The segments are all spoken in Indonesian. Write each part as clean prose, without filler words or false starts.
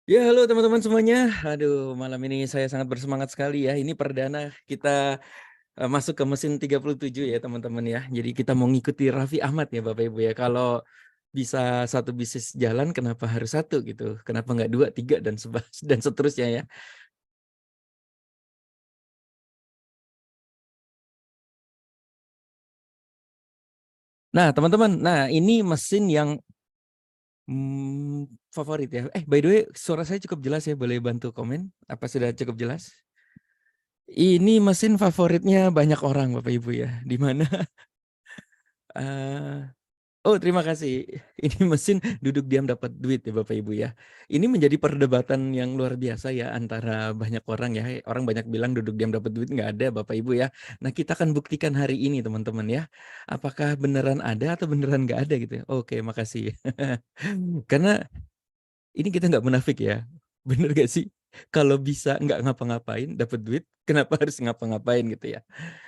Ya, halo teman-teman semuanya. Aduh, malam ini saya sangat bersemangat sekali ya. Ini perdana kita masuk ke mesin 37 ya teman-teman ya. Jadi kita mau ngikuti Raffi Ahmad ya Bapak Ibu ya. Kalau bisa satu bisnis jalan, kenapa harus satu gitu? Kenapa nggak dua, tiga dan dan seterusnya ya. Nah teman-teman, nah ini mesin yang favorit ya. By the way, suara saya cukup jelas ya. Boleh bantu komen? Apa sudah cukup jelas? Ini mesin favoritnya banyak orang Bapak Ibu ya. Di mana oh, terima kasih. Ini mesin duduk diam dapat duit ya Bapak Ibu ya. Ini menjadi perdebatan yang luar biasa ya antara banyak orang ya. Orang banyak bilang duduk diam dapat duit nggak ada Bapak Ibu ya. Nah kita akan buktikan hari ini teman-teman ya. Apakah beneran ada atau beneran nggak ada gitu ya. Oke, makasih. Karena ini kita nggak munafik ya. Bener gak sih? Kalau bisa nggak ngapa-ngapain dapat duit, kenapa harus ngapa-ngapain gitu ya.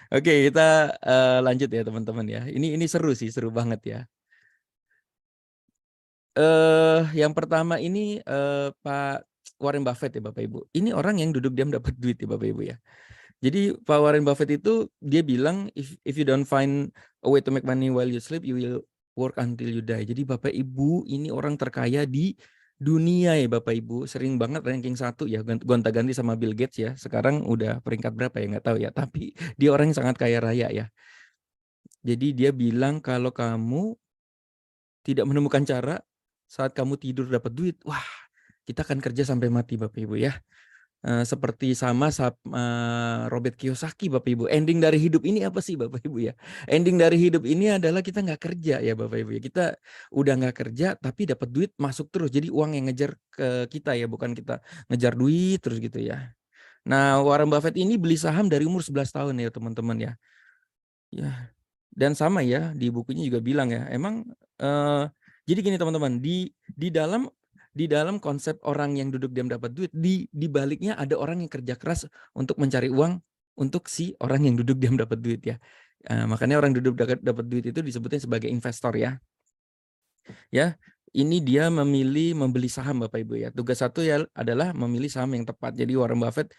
Oke, kita lanjut ya teman-teman ya. Ini seru sih, seru banget ya. Yang pertama ini, Pak Warren Buffett ya Bapak Ibu. Ini orang yang duduk diam dapat duit ya Bapak Ibu ya. Jadi Pak Warren Buffett itu dia bilang, "If you don't find a way to make money while you sleep, you will work until you die." Jadi Bapak Ibu ini orang terkaya di dunia ya Bapak Ibu. Sering banget ranking 1 ya, gonta-ganti sama Bill Gates ya. Sekarang udah peringkat berapa ya nggak tahu ya, tapi dia orang yang sangat kaya raya ya. Jadi dia bilang kalau kamu tidak menemukan cara saat kamu tidur dapat duit, wah kita akan kerja sampai mati Bapak Ibu ya. Seperti Robert Kiyosaki Bapak Ibu, ending dari hidup ini apa sih Bapak Ibu ya? Ending dari hidup ini adalah kita nggak kerja ya Bapak Ibu ya. Kita udah nggak kerja tapi dapat duit masuk terus. Jadi uang yang ngejar ke kita ya, bukan kita ngejar duit terus gitu ya. Nah, Warren Buffett ini beli saham dari umur 11 tahun ya teman-teman ya. Ya, dan sama ya di bukunya juga bilang ya, emang, jadi gini teman-teman, di dalam konsep orang yang duduk diam dapat duit, di baliknya ada orang yang kerja keras untuk mencari uang untuk si orang yang duduk diam dapat duit ya. Makanya orang duduk dapat duit itu disebutnya sebagai investor ya. Ya, ini dia memilih membeli saham Bapak Ibu ya. Tugas satu ya adalah memilih saham yang tepat. Jadi Warren Buffett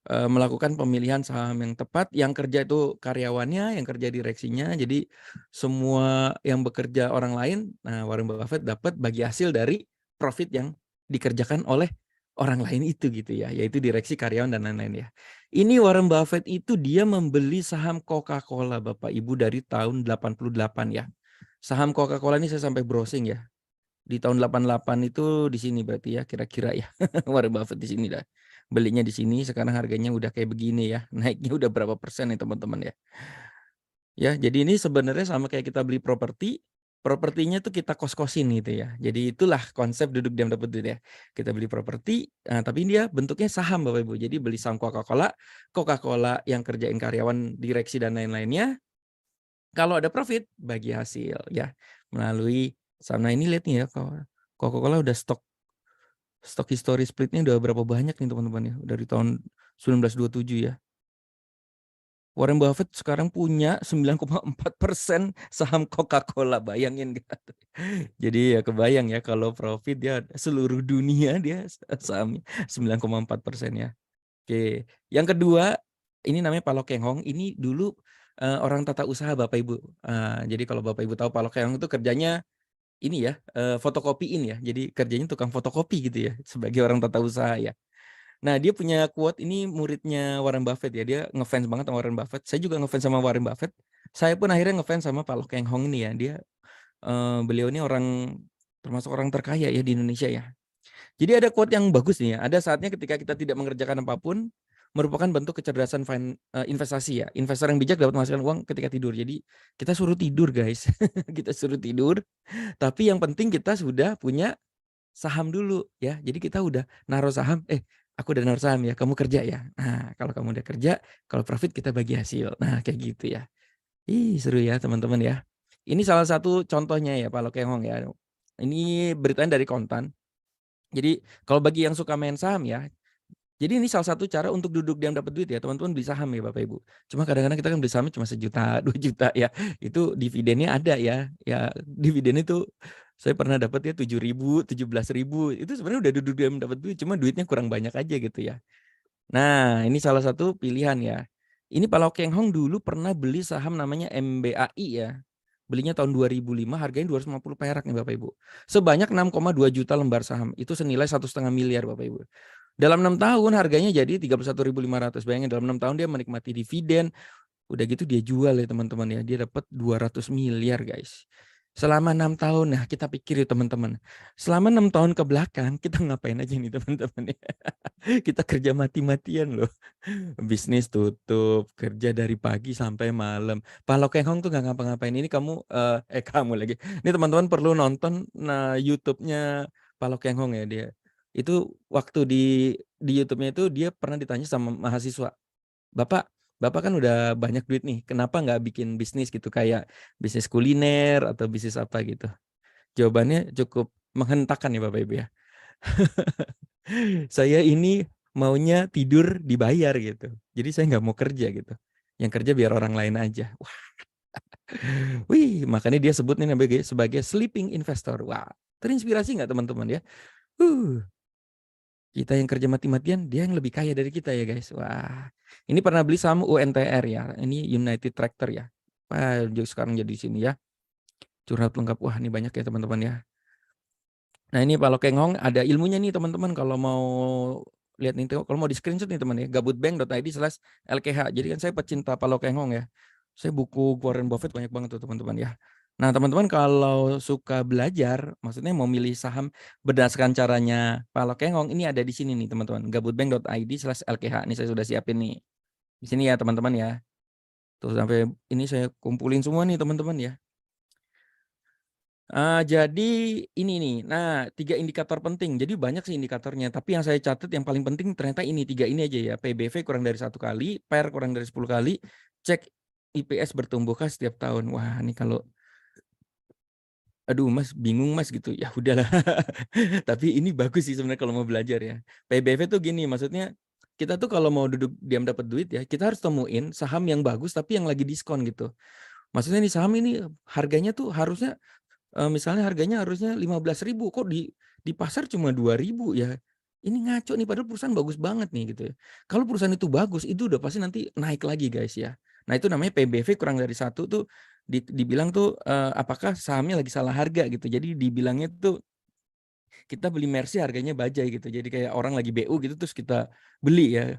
melakukan pemilihan saham yang tepat, yang kerja itu karyawannya, yang kerja direksinya. Jadi semua yang bekerja orang lain, nah Warren Buffett dapat bagi hasil dari profit yang dikerjakan oleh orang lain itu gitu ya, yaitu direksi, karyawan dan lain-lain ya. Ini Warren Buffett itu dia membeli saham Coca-Cola Bapak Ibu dari tahun 88 ya. Saham Coca-Cola ini saya sampai browsing ya. Di tahun 88 itu di sini berarti ya kira-kira ya. Warren Buffett di sini dah. Belinya di sini, sekarang harganya udah kayak begini ya. Naiknya udah berapa persen nih teman-teman ya. Ya, jadi ini sebenarnya sama kayak kita beli properti, propertinya tuh kita kos-kosin gitu ya. Jadi itulah konsep duduk diam dapat duit ya. Kita beli properti, tapi dia bentuknya saham Bapak Ibu. Jadi beli saham Coca-Cola, Coca-Cola yang kerjain karyawan, direksi dan lain-lainnya. Kalau ada profit, bagi hasil ya melalui saham. Nah ini lihat nih ya, Coca-Cola udah stok history split-nya udah berapa banyak nih teman-teman ya, dari tahun 1927 ya. Warren Buffett sekarang punya 9,4% saham Coca-Cola, bayangin nggak? Jadi ya kebayang ya kalau profit dia seluruh dunia dia sahamnya 9,4% ya. Oke, yang kedua ini namanya Pak Lo Keng Hong, ini dulu, orang tata usaha Bapak Ibu. Jadi kalau Bapak Ibu tahu Pak Lo Keng Hong itu kerjanya ini ya, fotokopiin ya, jadi kerjanya tukang fotokopi gitu ya, sebagai orang tata usaha ya. Nah, dia punya quote, ini muridnya Warren Buffett ya, dia ngefans banget sama Warren Buffett. Saya juga ngefans sama Warren Buffett. Saya pun akhirnya ngefans sama Pak Lo Keng Hong ini ya. Beliau ini termasuk orang terkaya ya di Indonesia ya. Jadi ada quote yang bagus nih ya, ada saatnya ketika kita tidak mengerjakan apapun, merupakan bentuk kecerdasan investasi ya. Investor yang bijak dapat menghasilkan uang ketika tidur. Jadi kita suruh tidur guys, kita suruh tidur, tapi yang penting kita sudah punya saham dulu ya. Jadi kita udah naruh saham, aku udah naruh saham ya, kamu kerja ya. Nah, kalau kamu udah kerja, kalau profit kita bagi hasil. Nah, kayak gitu ya. Ih, seru ya teman-teman ya. Ini salah satu contohnya ya Pak Lo Keng Hong ya. Ini beritanya dari Kontan. Jadi kalau bagi yang suka main saham ya, Jadi ini salah satu cara untuk duduk diam dapat duit ya, teman-teman beli saham ya Bapak Ibu. Cuma kadang-kadang kita kan beli sahamnya cuma 1 juta, 2 juta ya. Itu dividennya ada ya. Ya dividen itu saya pernah dapat ya 7.000, 17.000. Itu sebenarnya udah duduk diam dapat duit, cuma duitnya kurang banyak aja gitu ya. Nah, ini salah satu pilihan ya. Ini Pak Lau Keng Hong dulu pernah beli saham namanya MBAI ya. Belinya tahun 2005, harganya 250 perak nih Bapak Ibu. Sebanyak 6,2 juta lembar saham. Itu senilai 1,5 miliar Bapak Ibu. Dalam 6 tahun harganya jadi 31.500. Bayangin dalam 6 tahun dia menikmati dividen. Udah gitu dia jual ya teman-teman ya. Dia dapat 200 miliar guys. Selama 6 tahun. Nah kita pikir ya teman-teman. Selama 6 tahun ke belakang kita ngapain aja nih teman-teman ya. Kita kerja mati-matian loh. Bisnis tutup, kerja dari pagi sampai malam. Pak Lau Keng Hong tuh gak ngapa-ngapain. Ini kamu lagi. Ini teman-teman perlu nonton YouTube-nya Pak Lau Keng Hong ya dia. Itu waktu di YouTube-nya itu dia pernah ditanya sama mahasiswa. Bapak kan udah banyak duit nih. Kenapa nggak bikin bisnis gitu kayak bisnis kuliner atau bisnis apa gitu? Jawabannya cukup menghentakkan ya Bapak Ibu ya. Saya ini maunya tidur dibayar gitu. Jadi saya nggak mau kerja gitu. Yang kerja biar orang lain aja. Wah. Wih, makanya dia sebut nih sebagai sleeping investor. Wah, terinspirasi nggak teman-teman ya? Kita yang kerja mati-matian, dia yang lebih kaya dari kita ya guys. Wah, ini pernah beli saham UNTR ya. Ini United Tractor ya. Wah, sekarang jadi di sini ya. Curhat lengkap. Wah, ini banyak ya teman-teman ya. Nah ini Pak Lau Keng Hong ada ilmunya nih teman-teman kalau mau lihat nih, kalau mau di screenshot nih teman ya, gabutbank.id/LKH. Jadi kan saya pecinta Pak Lau Keng Hong ya. Saya buku Warren Buffett banyak banget tuh teman-teman ya. Nah teman-teman kalau suka belajar, maksudnya mau milih saham berdasarkan caranya Pak Lau Keng Hong, ini ada di sini nih teman-teman, gabutbank.id/LKH. Ini saya sudah siapin nih. Di sini ya teman-teman ya. Tuh sampai ini saya kumpulin semua nih teman-teman ya. Jadi ini nih, nah 3 indikator penting. Jadi banyak sih indikatornya, tapi yang saya catat yang paling penting ternyata ini 3 ini aja ya. PBV kurang dari 1 kali, PER kurang dari 10 kali, cek IPS bertumbuhkah setiap tahun. Wah, ini kalau aduh Mas bingung Mas gitu. Ya udahlah. Tapi ini bagus sih sebenarnya kalau mau belajar ya. PBV tuh gini, maksudnya kita tuh kalau mau duduk diam dapat duit ya, kita harus temuin saham yang bagus tapi yang lagi diskon gitu. Maksudnya nih saham ini harganya tuh harusnya misalnya harganya harusnya 15.000 kok di pasar cuma 2.000 ya. Ini ngaco nih padahal perusahaan bagus banget nih gitu ya. Kalau perusahaan itu bagus itu udah pasti nanti naik lagi guys ya. Nah itu namanya PBV kurang dari 1 tuh dibilang tuh apakah sahamnya lagi salah harga gitu. Jadi dibilangnya tuh kita beli Mercy harganya bajai gitu. Jadi kayak orang lagi BU gitu terus kita beli ya.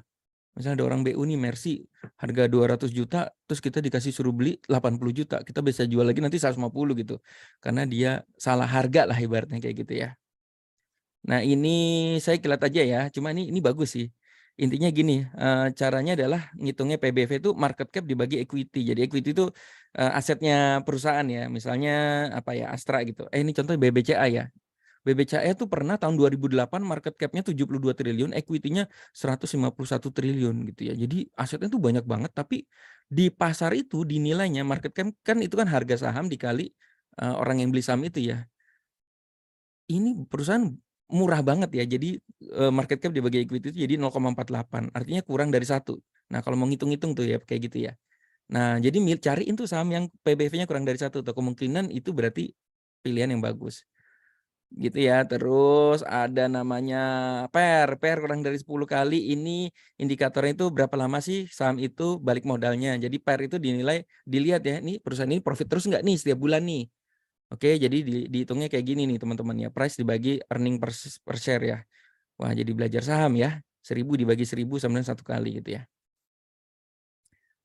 Misalnya ada orang BU nih Mercy harga 200 juta terus kita dikasih suruh beli 80 juta. Kita bisa jual lagi nanti 150 gitu. Karena dia salah harga lah ibaratnya kayak gitu ya. Nah ini saya kilat aja ya. Cuma ini bagus sih. Intinya gini, caranya adalah ngitungnya PBV itu market cap dibagi equity. Jadi equity itu asetnya perusahaan ya. Misalnya apa ya Astra gitu. Ini contoh BBCA ya. BBCA tuh pernah tahun 2008 market cap-nya 72 triliun, equity-nya 151 triliun gitu ya. Jadi asetnya tuh banyak banget tapi di pasar itu dinilainya market cap kan itu kan harga saham dikali orang yang beli saham itu ya. Ini perusahaan murah banget ya. Jadi market cap dibagi equity itu jadi 0,48. Artinya kurang dari 1. Nah, kalau mau ngitung-ngitung tuh ya kayak gitu ya. Nah, jadi cariin tuh saham yang PBV-nya kurang dari 1 tuh. Kemungkinan itu berarti pilihan yang bagus. Gitu ya. Terus ada namanya PER kurang dari 10 kali. Ini indikatornya itu berapa lama sih saham itu balik modalnya. Jadi PER itu dilihat ya, nih perusahaan ini profit terus nggak nih setiap bulan nih. Oke, jadi dihitungnya kayak gini nih teman-teman ya. Price dibagi earning per share ya. Wah, jadi belajar saham ya. 1.000 dibagi 1.000 sama dengan 1 kali gitu ya.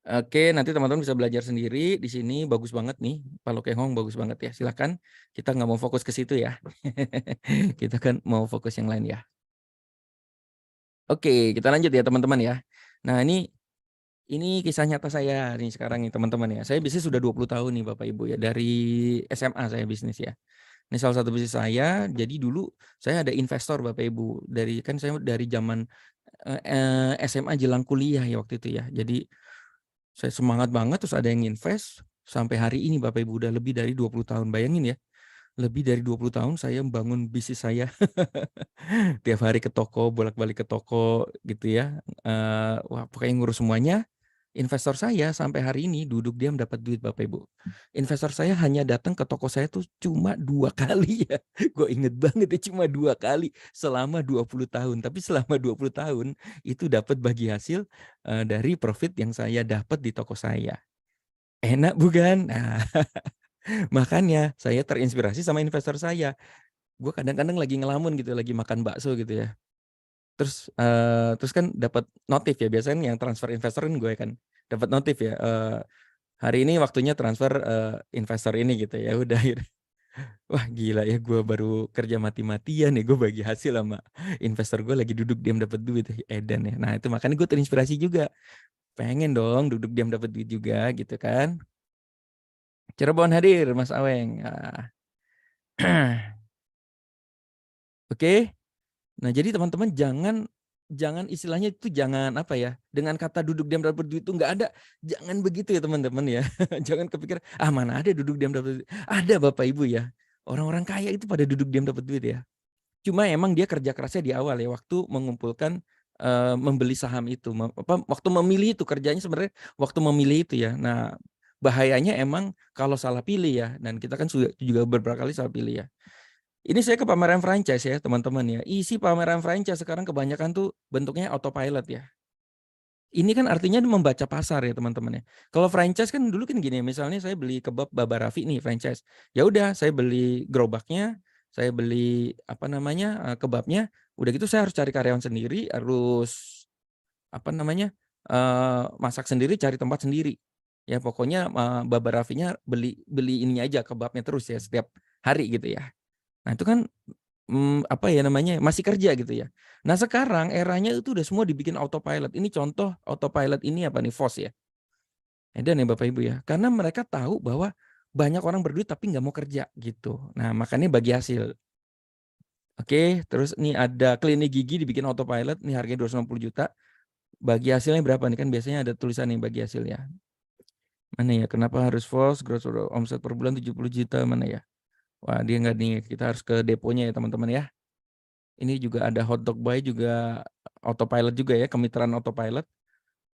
Oke, nanti teman-teman bisa belajar sendiri di sini bagus banget nih. Pak Lau Keng Hong bagus banget ya. Silakan. Kita nggak mau fokus ke situ ya. Kita kan mau fokus yang lain ya. Oke, kita lanjut ya teman-teman ya. Nah, ini kisah nyata saya nih sekarang nih teman-teman ya. Saya bisnis sudah 20 tahun nih Bapak Ibu ya. Dari SMA saya bisnis ya. Ini salah satu bisnis saya. Jadi dulu saya ada investor Bapak Ibu. Kan saya dari zaman SMA jelang kuliah ya waktu itu ya. Jadi saya semangat banget terus ada yang invest sampai hari ini Bapak Ibu udah lebih dari 20 tahun. Bayangin ya. lebih dari 20 tahun saya membangun bisnis saya. Tiap hari ke toko, bolak-balik ke toko gitu ya. Wah, pokoknya ngurus semuanya. Investor saya sampai hari ini duduk diam dapat duit Bapak Ibu. Investor saya hanya datang ke toko saya tuh cuma 2 kali ya. Gue inget banget ya, cuma 2 kali selama 20 tahun. Tapi selama 20 tahun itu dapat bagi hasil dari profit yang saya dapat di toko saya. Enak bukan? Nah, makanya saya terinspirasi sama investor saya. Gue kadang-kadang lagi ngelamun gitu, lagi makan bakso gitu ya. Terus kan dapat notif ya, biasanya yang transfer investor kan gue kan dapat notif ya, hari ini waktunya transfer investor ini gitu ya. Udah wah gila ya, gue baru kerja mati-matian ya, gue bagi hasil sama investor gue lagi duduk diam dapat duit, edan ya. Nah itu makanya gue terinspirasi juga, pengen dong duduk diam dapat duit juga gitu kan. Cirebon hadir Mas Aweng. Oke. Nah, jadi teman-teman jangan istilahnya itu jangan apa ya, dengan kata duduk diam dapat duit itu nggak ada, jangan begitu ya teman-teman ya. Jangan kepikiran, ah mana ada duduk diam dapat duit. Ada Bapak Ibu ya. Orang-orang kaya itu pada duduk diam dapat duit ya. Cuma emang dia kerja kerasnya di awal ya, waktu mengumpulkan membeli saham itu, waktu memilih itu kerjanya sebenarnya waktu memilih itu ya. Nah, bahayanya emang kalau salah pilih ya, dan kita kan sudah juga beberapa kali salah pilih ya. Ini saya ke pameran franchise ya teman-teman ya. Isi pameran franchise sekarang kebanyakan tuh bentuknya autopilot ya. Ini kan artinya membaca pasar ya teman-teman ya. Kalau franchise kan dulu kan gini, misalnya saya beli kebab Baba Raffi nih franchise. Ya udah saya beli gerobaknya, saya beli apa namanya kebabnya. Udah gitu saya harus cari karyawan sendiri, harus apa namanya masak sendiri, cari tempat sendiri. Ya pokoknya Baba Raffinya beli ininya aja kebabnya terus ya setiap hari gitu ya. Nah itu kan, apa ya namanya, masih kerja gitu ya. Nah sekarang eranya itu udah semua dibikin autopilot. Ini contoh autopilot ini apa nih, FOS ya. Edan ya Bapak Ibu ya. Karena mereka tahu bahwa banyak orang berduit tapi nggak mau kerja gitu. Nah makanya bagi hasil. Oke, terus nih ada klinik gigi dibikin autopilot, nih harganya 250 juta. Bagi hasilnya berapa nih, kan biasanya ada tulisan nih bagi hasilnya. Mana ya, kenapa harus FOS, gross omset per bulan 70 juta, mana ya. Wah dia nggak nih, kita harus ke deponya ya teman-teman ya. Ini juga ada hotdog buy juga autopilot juga ya, kemitraan autopilot.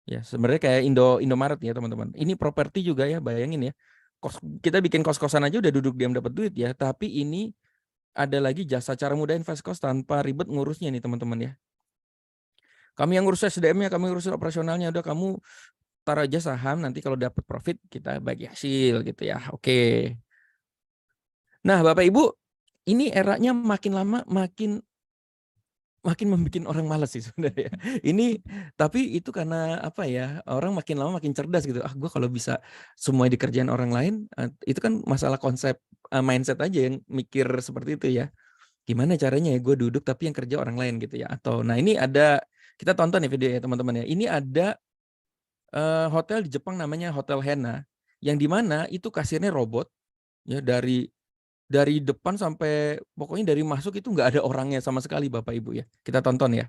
Ya, sebenarnya kayak Indomaret ya, teman-teman. Ini properti juga ya, bayangin ya. Kita bikin kos-kosan aja udah duduk diam dapat duit ya, tapi ini ada lagi jasa cara mudah invest kos tanpa ribet ngurusnya nih, teman-teman ya. Kami yang ngurus SDM-nya, kami ngurus operasionalnya, udah kamu taruh aja saham, nanti kalau dapat profit kita bagi hasil gitu ya. Oke. Nah, Bapak Ibu, ini eranya makin lama makin membuat orang malas sih sebenarnya. Ini tapi itu karena apa ya, orang makin lama makin cerdas gitu. Ah, gue kalau bisa semuanya dikerjain orang lain, itu kan masalah konsep mindset aja yang mikir seperti itu ya. Gimana caranya ya gue duduk tapi yang kerja orang lain gitu ya. Atau nah ini ada, kita tonton ya video ya teman-teman ya. Ini ada hotel di Jepang namanya Hotel Hena, yang di mana itu kasirnya robot ya, dari depan sampai pokoknya dari masuk itu nggak ada orangnya sama sekali Bapak Ibu ya. Kita tonton ya.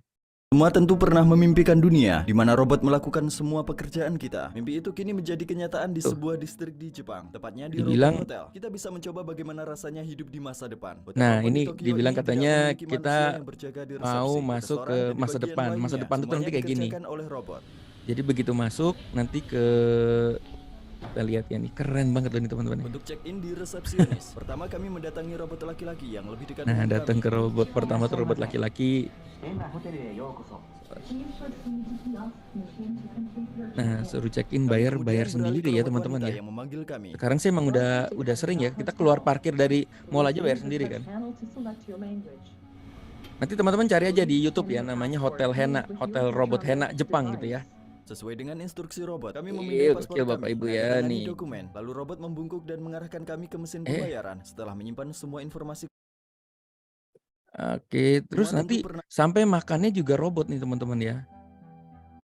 Semua tentu pernah memimpikan dunia di mana robot melakukan semua pekerjaan kita. Mimpi itu kini menjadi kenyataan di sebuah distrik di Jepang, tepatnya di Dibilang, Robot Hotel. Kita bisa mencoba bagaimana rasanya hidup di masa depan. Hotel nah robot di ini Tokyo dibilang ini tidak katanya memiliki manusia kita yang berjaga di mau resepsi, masuk ke restoran, dan di masa bagian depan. Masa lainnya. depan itu Semuanya nanti kayak gini. dikerjakan oleh robot. Jadi begitu masuk nanti ke, kita lihat ya nih, keren banget loh nih teman-teman. Untuk check-in di resepsionis, pertama kami mendatangi robot laki-laki yang lebih dekat Nah dengan datang kami. ke robot pertama tuh robot laki-laki. Nah suruh check-in, bayar Kemudian beralih sendiri ke ya robot teman-teman wanita ya. yang memanggil kami. Sekarang sih emang udah sering ya, kita keluar parkir dari mall aja bayar sendiri kan. Nanti teman-teman cari aja di YouTube ya, namanya Hotel Hena, Hotel Robot Hena Jepang gitu ya. Sesuai dengan instruksi robot, kami memindai paspor Bapak kami, Ibu ya menandatangani nih. dokumen, lalu robot membungkuk dan mengarahkan kami ke mesin pembayaran. Setelah menyimpan semua informasi. Oke, terus Semua tentu nanti pernah. sampai makannya juga robot nih teman-teman ya.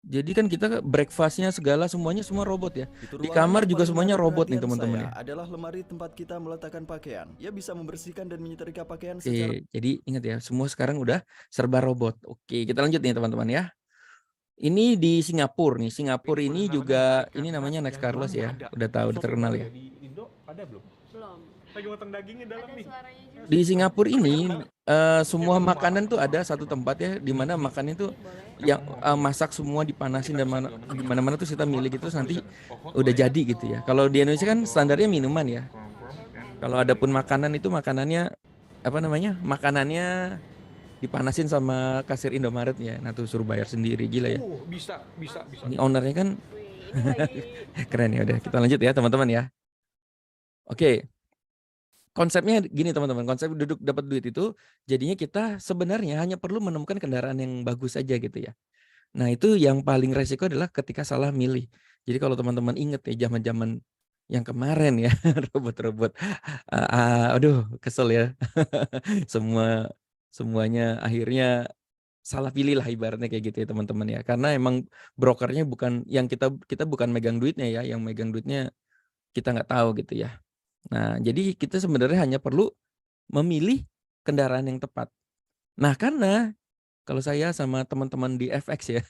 Jadi kan kita breakfastnya segala semuanya semua robot ya. Itu Di ruangan kamar yang juga paling semuanya menarik robot nih perhatian teman-teman saya ya. adalah lemari tempat kita meletakkan pakaian. Ia bisa membersihkan dan menyetrika pakaian Oke, secara. jadi ingat ya, semua sekarang udah serba robot. Oke, kita lanjut nih teman-teman ya. Ini di Singapura nih. Singapura ini juga, ini namanya Next Carlos ya. Udah tahu, udah terkenal ya. Di Indo ada belum? Belum. Lagi motong dagingnya dalam Ada nih. suaranya juga. Di Singapura ini semua makanan tuh ada satu tempat ya di mana makannya tuh yang masak semua dipanasin dan di mana-mana tuh kita milih gitu terus nanti udah jadi gitu ya. Kalau di Indonesia kan standarnya minuman ya. Kalau ada pun makanan itu makanannya apa namanya? Makanannya dipanasin sama kasir Indomaret ya. Nah tuh suruh bayar sendiri, gila ya. Bisa. Ini ownernya kan Wih, ini lagi keren ya. Udah kita lanjut ya teman-teman ya. Oke. Konsepnya gini teman-teman, konsep duduk dapat duit itu jadinya kita sebenarnya hanya perlu menemukan kendaraan yang bagus aja gitu ya. Nah itu yang paling resiko adalah ketika salah milih. Jadi kalau teman-teman inget ya zaman-zaman yang kemarin ya robot-robot, aduh kesel ya semuanya akhirnya salah pilih lah ibaratnya kayak gitu ya teman-teman ya. Karena emang brokernya bukan yang kita bukan megang duitnya ya, yang megang duitnya kita nggak tahu gitu ya. Nah, jadi kita sebenarnya hanya perlu memilih kendaraan yang tepat. Nah, karena kalau saya sama teman-teman di FX ya,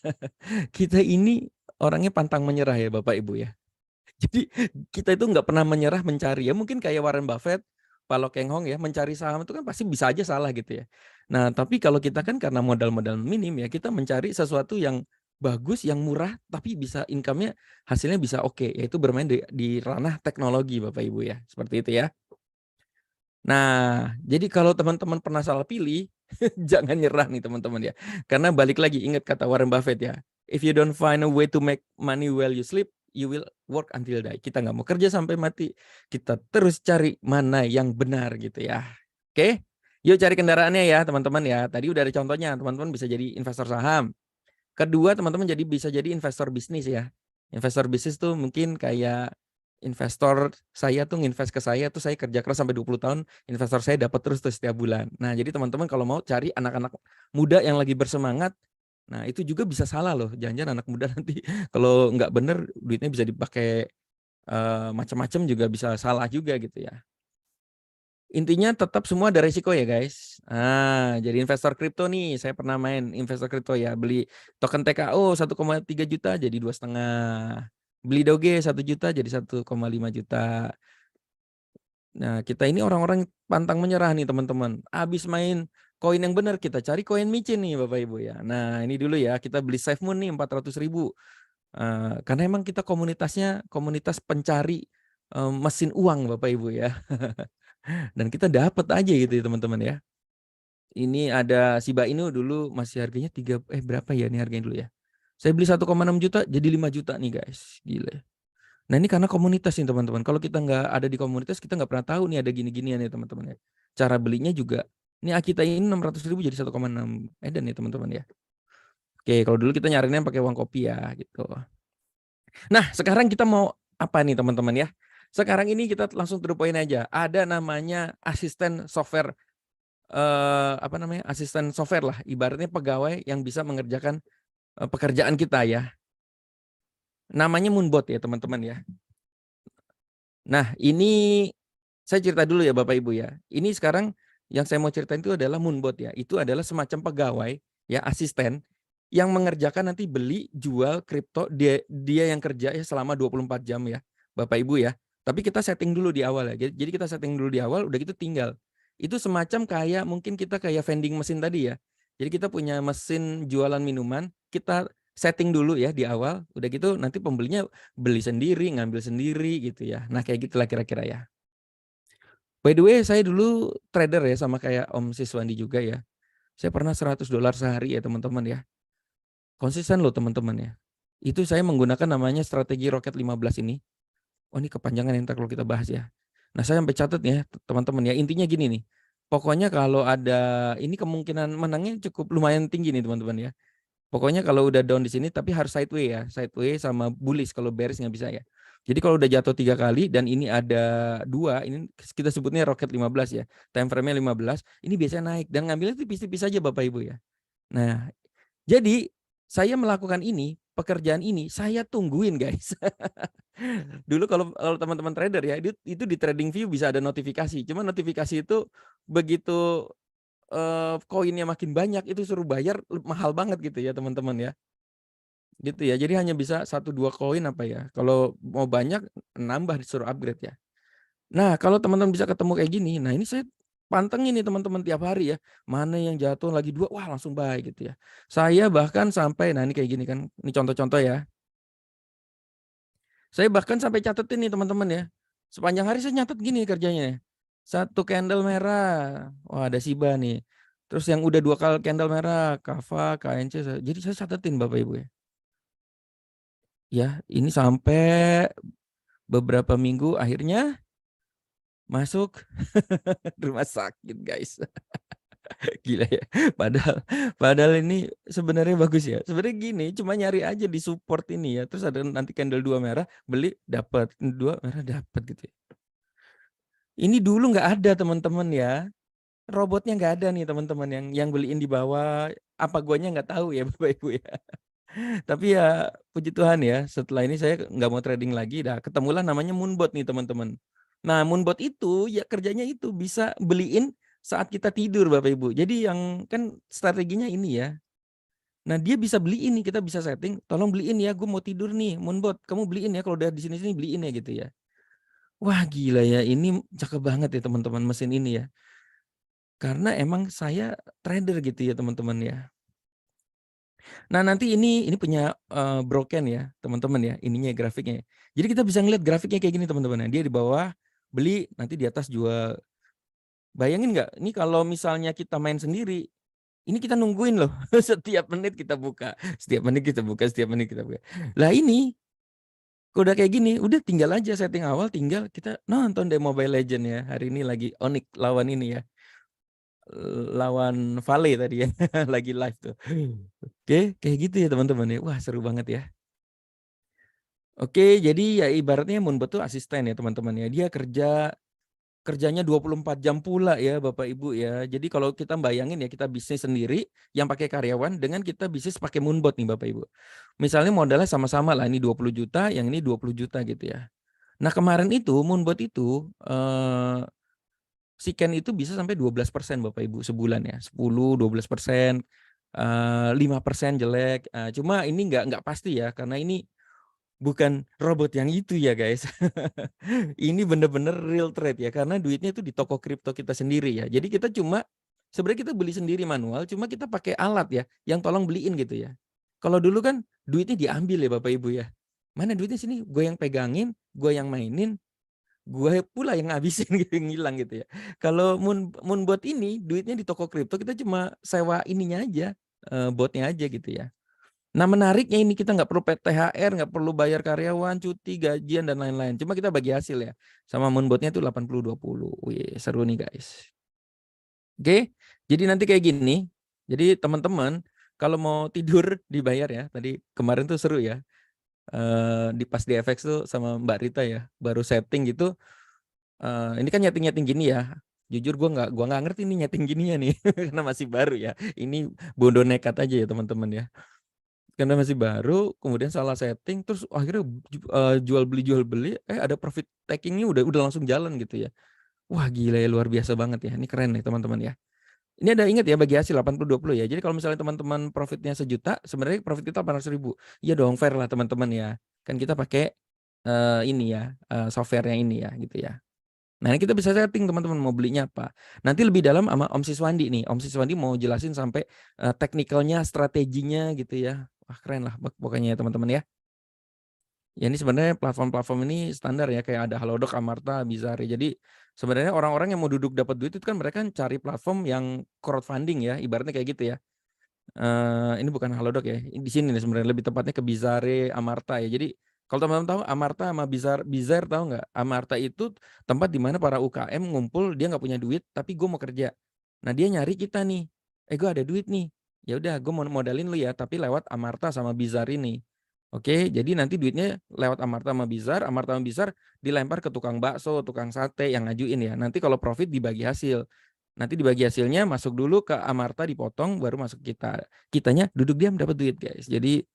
kita ini orangnya pantang menyerah ya Bapak Ibu ya. Jadi kita itu nggak pernah menyerah mencari ya. Mungkin kayak Warren Buffett, Pak Lo Keng Hong ya, mencari saham itu kan pasti bisa aja salah gitu ya. Nah, tapi kalau kita kan karena modal-modal minim ya, kita mencari sesuatu yang bagus, yang murah, tapi bisa income-nya hasilnya bisa oke, yaitu bermain di ranah teknologi Bapak Ibu ya. Seperti itu ya. Nah, jadi kalau teman-teman pernah salah pilih, jangan nyerah nih teman-teman ya. Karena balik lagi ingat kata Warren Buffett ya, if you don't find a way to make money while you sleep, you will work until die. Kita nggak mau kerja sampai mati, kita terus cari mana yang benar gitu ya. Oke, yuk cari kendaraannya ya teman-teman ya. Tadi udah ada contohnya, teman-teman bisa jadi investor saham. Kedua, teman-teman bisa jadi investor bisnis ya. Investor bisnis tuh mungkin kayak investor saya tuh nginvest ke saya tuh saya kerja keras sampai 20 tahun, investor saya dapat terus tuh setiap bulan. Nah, jadi teman-teman kalau mau cari anak-anak muda yang lagi bersemangat, nah itu juga bisa salah loh. Jangan-jangan anak muda nanti kalau nggak bener duitnya bisa dipakai macam-macam juga bisa salah juga gitu ya. Intinya tetap semua ada resiko ya guys. Jadi investor kripto nih, saya pernah main investor kripto ya, beli token TKO 1,3 juta jadi 2,5. Beli Doge 1 juta jadi 1,5 juta. Nah, kita ini orang-orang pantang menyerah nih teman-teman. Habis main koin yang benar, kita cari koin micin nih Bapak Ibu ya. Nah, ini dulu ya, kita beli SafeMoon nih 400.000. Karena emang kita komunitasnya komunitas pencari mesin uang Bapak Ibu ya. Dan kita dapat aja gitu ya teman-teman ya. Ini ada Shiba Inu dulu masih harganya berapa ya nih harganya dulu ya. Saya beli 1,6 juta jadi 5 juta nih guys. Gila. Nah ini karena komunitas nih teman-teman. Kalau kita nggak ada di komunitas kita nggak pernah tahu nih ada gini-ginian ya teman-teman ya. Cara belinya juga. Ini Akita ini 600.000 jadi 1,6 edan ya teman-teman ya. Oke kalau dulu kita nyarinya pakai uang kopi ya gitu. Nah sekarang kita mau apa nih teman-teman ya. Sekarang ini kita langsung to the point aja. Ada namanya asisten software asisten software lah, ibaratnya pegawai yang bisa mengerjakan pekerjaan kita ya. Namanya Moonbot ya teman-teman ya. Nah ini saya cerita dulu ya Bapak Ibu ya. Ini sekarang yang saya mau ceritain itu adalah Moonbot ya. Itu adalah semacam pegawai ya asisten yang mengerjakan nanti beli jual kripto dia yang kerja ya selama 24 jam ya Bapak Ibu ya. Tapi kita setting dulu di awal ya. Jadi kita setting dulu di awal udah gitu tinggal. Itu semacam kayak mungkin kita kayak vending mesin tadi ya. Jadi kita punya mesin jualan minuman, kita setting dulu ya di awal, udah gitu nanti pembelinya beli sendiri, ngambil sendiri gitu ya. Nah kayak gitulah kira-kira ya. By the way saya dulu trader ya sama kayak Om Siswandi juga ya. Saya pernah $100 sehari ya teman-teman ya. Konsisten loh teman-teman ya. Itu saya menggunakan namanya strategi Rocket 15 ini. Oh ini kepanjangan yang kalau kita bahas ya. Nah saya sampai catat ya teman-teman ya. Intinya gini nih. Pokoknya kalau ada ini kemungkinan menangnya cukup lumayan tinggi nih teman-teman ya. Pokoknya kalau udah down di sini tapi harus sideway ya. Sideway sama bullish, kalau bearish nggak bisa ya. Jadi kalau udah jatuh 3 kali dan ini ada 2, ini kita sebutnya Rocket 15 ya. Time frame-nya 15, ini biasanya naik dan ngambilnya tipis-tipis aja Bapak Ibu ya. Nah, jadi saya melakukan ini, pekerjaan ini saya tungguin guys. Dulu kalau teman-teman trader ya, itu di TradingView bisa ada notifikasi. Cuma notifikasi itu begitu koinnya makin banyak itu suruh bayar mahal banget gitu ya teman-teman ya. Gitu ya. Jadi hanya bisa 1-2 koin apa ya. Kalau mau banyak nambah disuruh upgrade ya. Nah, kalau teman-teman bisa ketemu kayak gini, nah ini saya pantengin nih teman-teman tiap hari ya, mana yang jatuh lagi 2, wah langsung buy gitu ya. Saya bahkan sampai nah ini kayak gini kan, ini contoh-contoh ya. Saya bahkan sampai catetin nih teman-teman ya. Sepanjang hari saya nyatet gini kerjanya. Satu candle merah, wah ada Shiba nih. Terus yang udah 2 kali candle merah, Kava, KNC, jadi saya catetin Bapak Ibu ya. Ya, ini sampai beberapa minggu akhirnya masuk rumah sakit guys. Gila ya. Padahal padahal ini sebenarnya bagus ya. Sebenarnya gini, cuma nyari aja di support ini ya. Terus ada nanti candle 2 merah, beli dapat, 2 merah dapat gitu ya. Ini dulu nggak ada teman-teman ya. Robotnya nggak ada nih teman-teman yang beliin di bawah. Apa guanya nggak tahu ya Bapak Ibu ya. Tapi ya puji Tuhan ya, setelah ini saya nggak mau trading lagi, dah ketemulah namanya Moonbot nih teman-teman. Nah Moonbot itu ya kerjanya itu bisa beliin saat kita tidur Bapak Ibu. Jadi yang kan strateginya ini ya. Nah dia bisa beliin nih, kita bisa setting, tolong beliin ya, gue mau tidur nih Moonbot, kamu beliin ya kalau udah di sini-sini beliin ya gitu ya. Wah gila ya, ini cakep banget ya teman-teman mesin ini ya. Karena emang saya trader gitu ya teman-teman ya. Nah nanti ini punya, Broken ya teman-teman ya, ininya grafiknya. Jadi kita bisa ngeliat grafiknya kayak gini teman-teman ya, dia di bawah beli, nanti di atas jual. Bayangin nggak, ini kalau misalnya kita main sendiri, ini kita nungguin loh, setiap menit kita buka, setiap menit kita buka, setiap menit kita buka. Lah ini, udah kayak gini, udah tinggal aja setting awal, tinggal kita nonton deh Mobile Legends ya, hari ini lagi Onyx lawan ini ya, lawan Vale tadi ya, lagi live tuh. Oke, kayak gitu ya teman-teman ya, wah seru banget ya. Oke, jadi ya ibaratnya Moonbot tuh asisten ya teman-teman ya. Dia kerjanya 24 jam pula ya Bapak Ibu ya. Jadi kalau kita bayangin ya kita bisnis sendiri yang pakai karyawan dengan kita bisnis pakai Moonbot nih Bapak Ibu. Misalnya modalnya sama-sama lah, ini 20 juta, yang ini 20 juta gitu ya. Nah kemarin itu Moonbot itu si Ken itu bisa sampai 12% Bapak Ibu sebulan ya. 10, 12%, 5% jelek. Cuma ini nggak pasti ya karena ini bukan robot yang itu ya guys. Ini bener-bener real trade ya, karena duitnya itu di toko kripto kita sendiri ya. Jadi kita cuma sebenarnya kita beli sendiri manual, cuma kita pakai alat ya, yang tolong beliin gitu ya. Kalau dulu kan duitnya diambil ya Bapak Ibu ya. Mana duitnya sini, gue yang pegangin, gue yang mainin, gue pula yang ngabisin gitu, yang ngilang gitu ya. Kalau Moonbot ini duitnya di toko kripto kita cuma sewa ininya aja, botnya aja gitu ya. Nah menariknya ini kita nggak perlu THR, nggak perlu bayar karyawan, cuti, gajian, dan lain-lain. Cuma kita bagi hasil ya. Sama Moonbot-nya itu 80-20. Wih seru nih guys. Oke, jadi nanti kayak gini. Jadi teman-teman kalau mau tidur dibayar ya. Tadi kemarin tuh seru ya. Pas di FX tuh sama Mbak Rita ya. Baru setting gitu. Ini kan nyeting-nyeting gini ya. Jujur gua nggak ngerti nih nyeting gininya nih. Karena masih baru ya. Ini bodoh nekat aja ya teman-teman ya. Karena masih baru, kemudian salah setting, terus akhirnya jual beli, ada profit taking-nya udah langsung jalan gitu ya. Wah gila ya, luar biasa banget ya, ini keren nih teman-teman ya. Ini ada ingat ya bagi hasil 80-20 ya, jadi kalau misalnya teman-teman profitnya 1.000.000, sebenarnya profit kita 800.000. Iya dong, fair lah teman-teman ya. Kan kita pakai, ini ya, software-nya ini ya, gitu ya. Nah ini kita bisa setting teman-teman mau belinya apa. Nanti lebih dalam sama Om Siswandi nih. Om Siswandi mau jelasin sampai teknikalnya, strateginya gitu ya. Wah keren lah pokoknya ya teman-teman ya. Ya ini sebenarnya platform-platform ini standar ya kayak ada Halodoc, Amarta, Bizarre. Jadi sebenarnya orang-orang yang mau duduk dapat duit itu kan mereka cari platform yang crowdfunding ya, ibaratnya kayak gitu ya. Ini bukan Halodoc ya. Di sini nih sebenarnya lebih tepatnya ke Bizarre, Amarta ya. Jadi kalau teman-teman tahu Amarta sama Bizarre tahu nggak? Amarta itu tempat di mana para UKM ngumpul, dia nggak punya duit tapi gue mau kerja. Nah dia nyari kita nih. Gue ada duit nih. Ya udah gue mau modalin lu ya tapi lewat Amarta sama Bizarre ini. Oke, jadi nanti duitnya lewat Amarta sama Bizarre dilempar ke tukang bakso, tukang sate yang ngajuin ya. Nanti kalau profit dibagi hasil. Nanti dibagi hasilnya masuk dulu ke Amarta dipotong baru masuk kita. Kitanya duduk diam dapat duit, guys. Jadi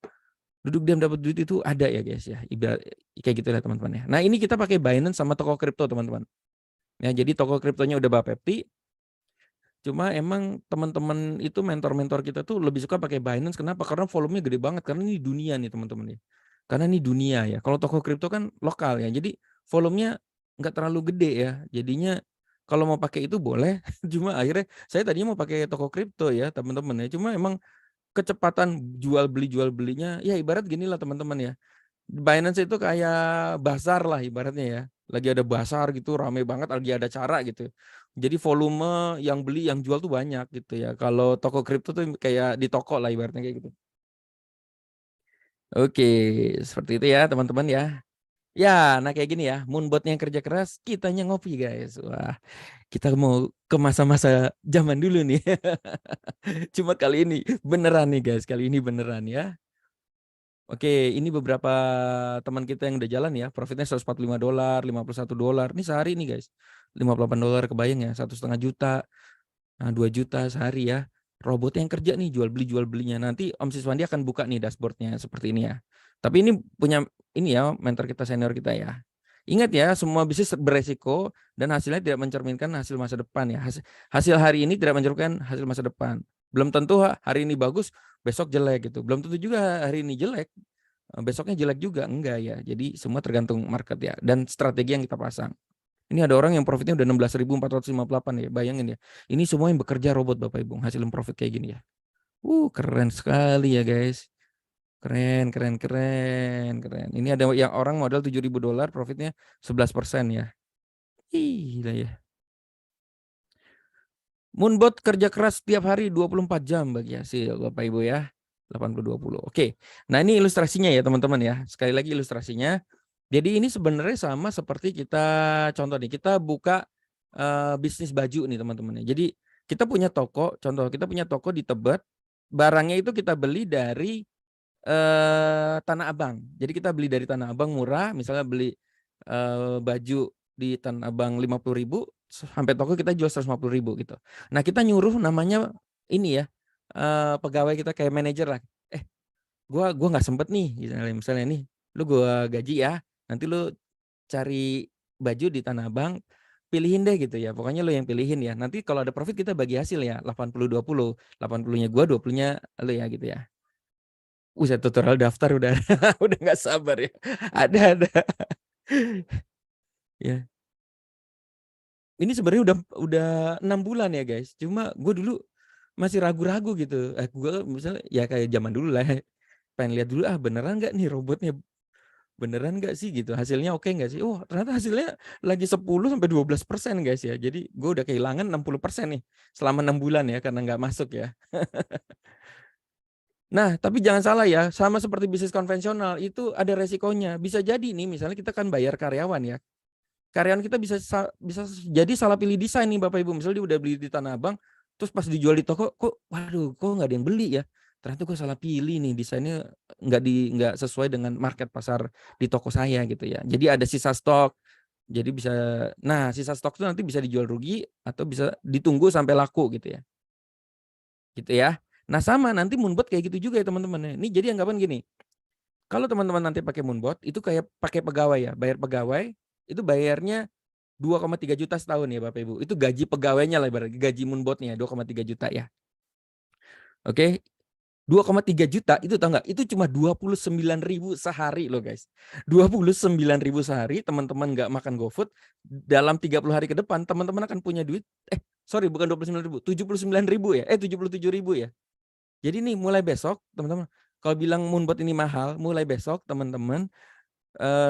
duduk diam dapat duit itu ada ya, guys ya. Ibarat kayak gitu ya, teman-teman ya. Nah, ini kita pakai Binance sama toko kripto, teman-teman. Ya, jadi toko kriptonya udah Bapepti. Cuma emang teman-teman itu mentor-mentor kita tuh lebih suka pakai Binance. Kenapa? Karena volumenya gede banget. Karena ini dunia nih, teman-teman ya. Karena ini dunia ya. Kalau toko kripto kan lokal ya. Jadi volumenya nggak terlalu gede ya. Jadinya kalau mau pakai itu boleh, cuma akhirnya saya tadinya mau pakai toko kripto ya teman-teman ya. Cuma emang kecepatan jual belinya ya ibarat gini lah teman-teman ya. Binance itu kayak pasar lah ibaratnya ya. Lagi ada pasar gitu rame banget lagi ada acara gitu. Jadi volume yang beli yang jual tuh banyak gitu ya. Kalau toko kripto tuh kayak di toko lah ibaratnya kayak gitu. Oke, seperti itu ya teman-teman ya. Ya, nah kayak gini ya, Moonbot yang kerja keras, kitanya ngopi guys. Wah, kita mau ke masa-masa zaman dulu nih. Cuma kali ini beneran nih guys, kali ini beneran ya. Oke, ini beberapa teman kita yang udah jalan ya, profitnya $145, $51. Ini sehari nih guys. $58 kebayang ya, 1,5 juta, nah 2 juta sehari ya. Robot yang kerja nih jual belinya. Nanti Om Siswandi akan buka nih dashboardnya seperti ini ya. Tapi ini punya ini ya mentor kita senior kita ya. Ingat ya, semua bisnis beresiko dan hasilnya tidak mencerminkan hasil masa depan ya. Hasil hari ini tidak mencerminkan hasil masa depan. Belum tentu hari ini bagus, besok jelek gitu. Belum tentu juga hari ini jelek, besoknya jelek juga. Enggak ya. Jadi semua tergantung market ya dan strategi yang kita pasang. Ini ada orang yang profitnya udah 16.458 ya. Bayangin ya. Ini semua yang bekerja robot Bapak Ibu, hasilin profit kayak gini ya. Keren sekali ya guys. Keren, keren, keren, keren. Ini ada yang orang modal $7.000 profitnya 11% ya. Gila ya. Moonbot kerja keras setiap hari 24 jam bagi hasil Bapak Ibu ya. 80-20. Oke. Nah, ini ilustrasinya ya teman-teman ya. Sekali lagi ilustrasinya. Jadi ini sebenarnya sama seperti kita contoh nih, kita buka bisnis baju nih teman-teman ya. Jadi kita punya toko, contoh kita punya toko di Tebet, barangnya itu kita beli dari Tanah Abang. Jadi kita beli dari Tanah Abang murah, misalnya beli baju di Tanah Abang 50.000, sampai toko kita jual 150.000 gitu. Nah, kita nyuruh namanya ini ya, pegawai kita kayak manajer lah. Gua nggak sempet nih, misalnya nih, lu gua gaji ya, nanti lu cari baju di Tanah Abang, pilihin deh gitu ya. Pokoknya lu yang pilihin ya. Nanti kalau ada profit kita bagi hasil ya, 80-20, 80-nya gua, 20-nya lu ya gitu ya. Buset tutorial daftar udah udah nggak sabar ya. Ada. Ya. Ini sebenarnya udah 6 bulan ya guys. Cuma gue dulu masih ragu-ragu gitu. Gue misalnya ya kayak zaman dulu lah. Pengen lihat dulu beneran nggak nih robotnya, beneran nggak sih gitu. Hasilnya oke nggak sih? Oh ternyata hasilnya lagi 10-12% guys ya. Jadi gue udah kehilangan 60% nih selama 6 bulan ya karena nggak masuk ya. Nah, tapi jangan salah ya, sama seperti bisnis konvensional itu ada resikonya. Bisa jadi nih, misalnya kita kan bayar karyawan ya. Karyawan kita bisa jadi salah pilih desain nih Bapak Ibu. Misalnya dia udah beli di Tanah Abang, terus pas dijual di toko, kok waduh, kok nggak ada yang beli ya? Ternyata gue salah pilih nih, desainnya nggak sesuai dengan market pasar di toko saya gitu ya. Jadi ada sisa stok. Jadi sisa stok itu nanti bisa dijual rugi atau bisa ditunggu sampai laku gitu ya. Gitu ya. Nah sama nanti Moonbot kayak gitu juga ya teman-teman. Ini jadi anggapan gini, kalau teman-teman nanti pakai Moonbot itu kayak pakai pegawai ya, bayar pegawai itu bayarnya 2,3 juta setahun ya Bapak Ibu. Itu gaji pegawainya lah ibaratnya, gaji Moonbotnya 2,3 juta ya. Oke. 2,3 juta itu tahu nggak? Itu cuma 29.000 sehari loh guys. 29.000 sehari teman-teman nggak makan GoFood dalam 30 hari ke depan teman-teman akan punya duit sorry bukan 29.000, 79.000 ya. 77.000 ya. Jadi nih mulai besok teman-teman, kalau bilang Moonbot ini mahal, mulai besok teman-teman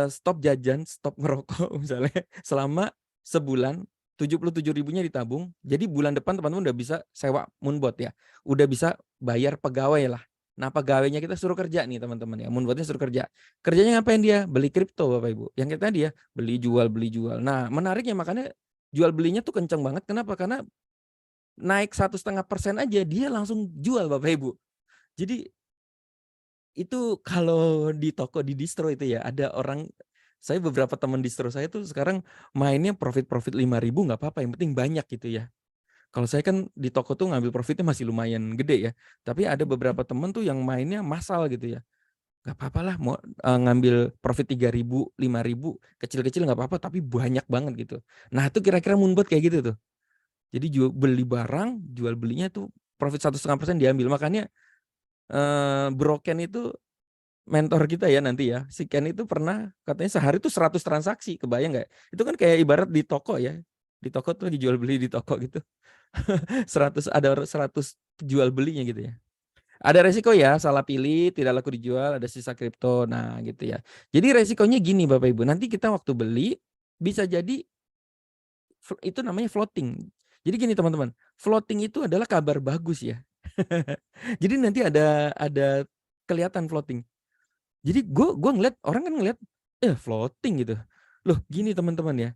stop jajan, stop ngerokok misalnya selama sebulan, 77.000-nya ditabung. Jadi bulan depan teman-teman udah bisa sewa Moonbot ya. Udah bisa bayar pegawai lah. Nah, pegawainya kita suruh kerja nih teman-teman ya. Moonbotnya suruh kerja. Kerjanya ngapain dia? Beli kripto Bapak Ibu. Yang kita dia beli jual. Nah, menariknya makanya jual belinya tuh kenceng banget. Kenapa? Karena naik 1,5% aja dia langsung jual Bapak Ibu. Jadi itu kalau di toko di distro itu ya ada orang, saya beberapa teman distro saya tuh sekarang mainnya profit 5.000 nggak apa-apa yang penting banyak gitu ya. Kalau saya kan di toko tuh ngambil profitnya masih lumayan gede ya. Tapi ada beberapa temen tuh yang mainnya massal gitu ya. Nggak apa-apa lah mau ngambil profit 3.000, 5.000 kecil-kecil nggak apa-apa tapi banyak banget gitu. Nah itu kira-kira Moonbot kayak gitu tuh. Jadi beli barang, jual belinya tuh profit 1,5% diambil. Makanya broken itu mentor kita ya nanti ya, si Ken itu pernah katanya sehari tuh 100 transaksi, kebayang nggak? Itu kan kayak ibarat di toko ya, di toko tuh lagi jual beli di toko gitu. 100 jual belinya gitu ya. Ada resiko ya, salah pilih, tidak laku dijual, ada sisa kripto. Nah, gitu ya. Jadi resikonya gini Bapak Ibu, nanti kita waktu beli bisa jadi itu namanya floating. Jadi gini teman-teman, floating itu adalah kabar bagus ya. Jadi nanti ada kelihatan floating. Jadi gua ngeliat orang kan ngeliat, floating gitu. Loh gini teman-teman ya,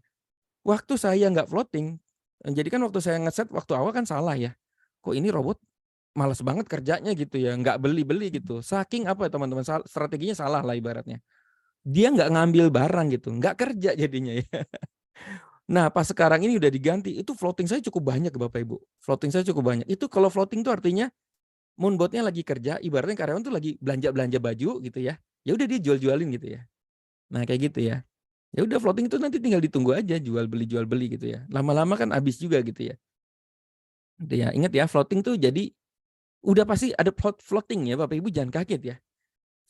waktu saya nggak floating, jadi kan waktu saya ngeset waktu awal kan salah ya. Kok ini robot males banget kerjanya gitu ya, nggak beli-beli gitu. Saking apa ya teman-teman, strateginya salah lah ibaratnya. Dia nggak ngambil barang gitu, nggak kerja jadinya ya. Nah pas sekarang ini udah diganti, itu floating saya cukup banyak Bapak Ibu. Floating saya cukup banyak. Itu kalau floating itu artinya moonbot-nya lagi kerja, ibaratnya karyawan tuh lagi belanja-belanja baju gitu ya. Ya udah dia jual-jualin gitu ya. Nah kayak gitu ya. Ya udah floating itu nanti tinggal ditunggu aja jual beli gitu ya. Lama-lama kan habis juga gitu ya. Gitu ya. Ingat ya floating tuh jadi udah pasti ada floating ya Bapak Ibu jangan kaget ya.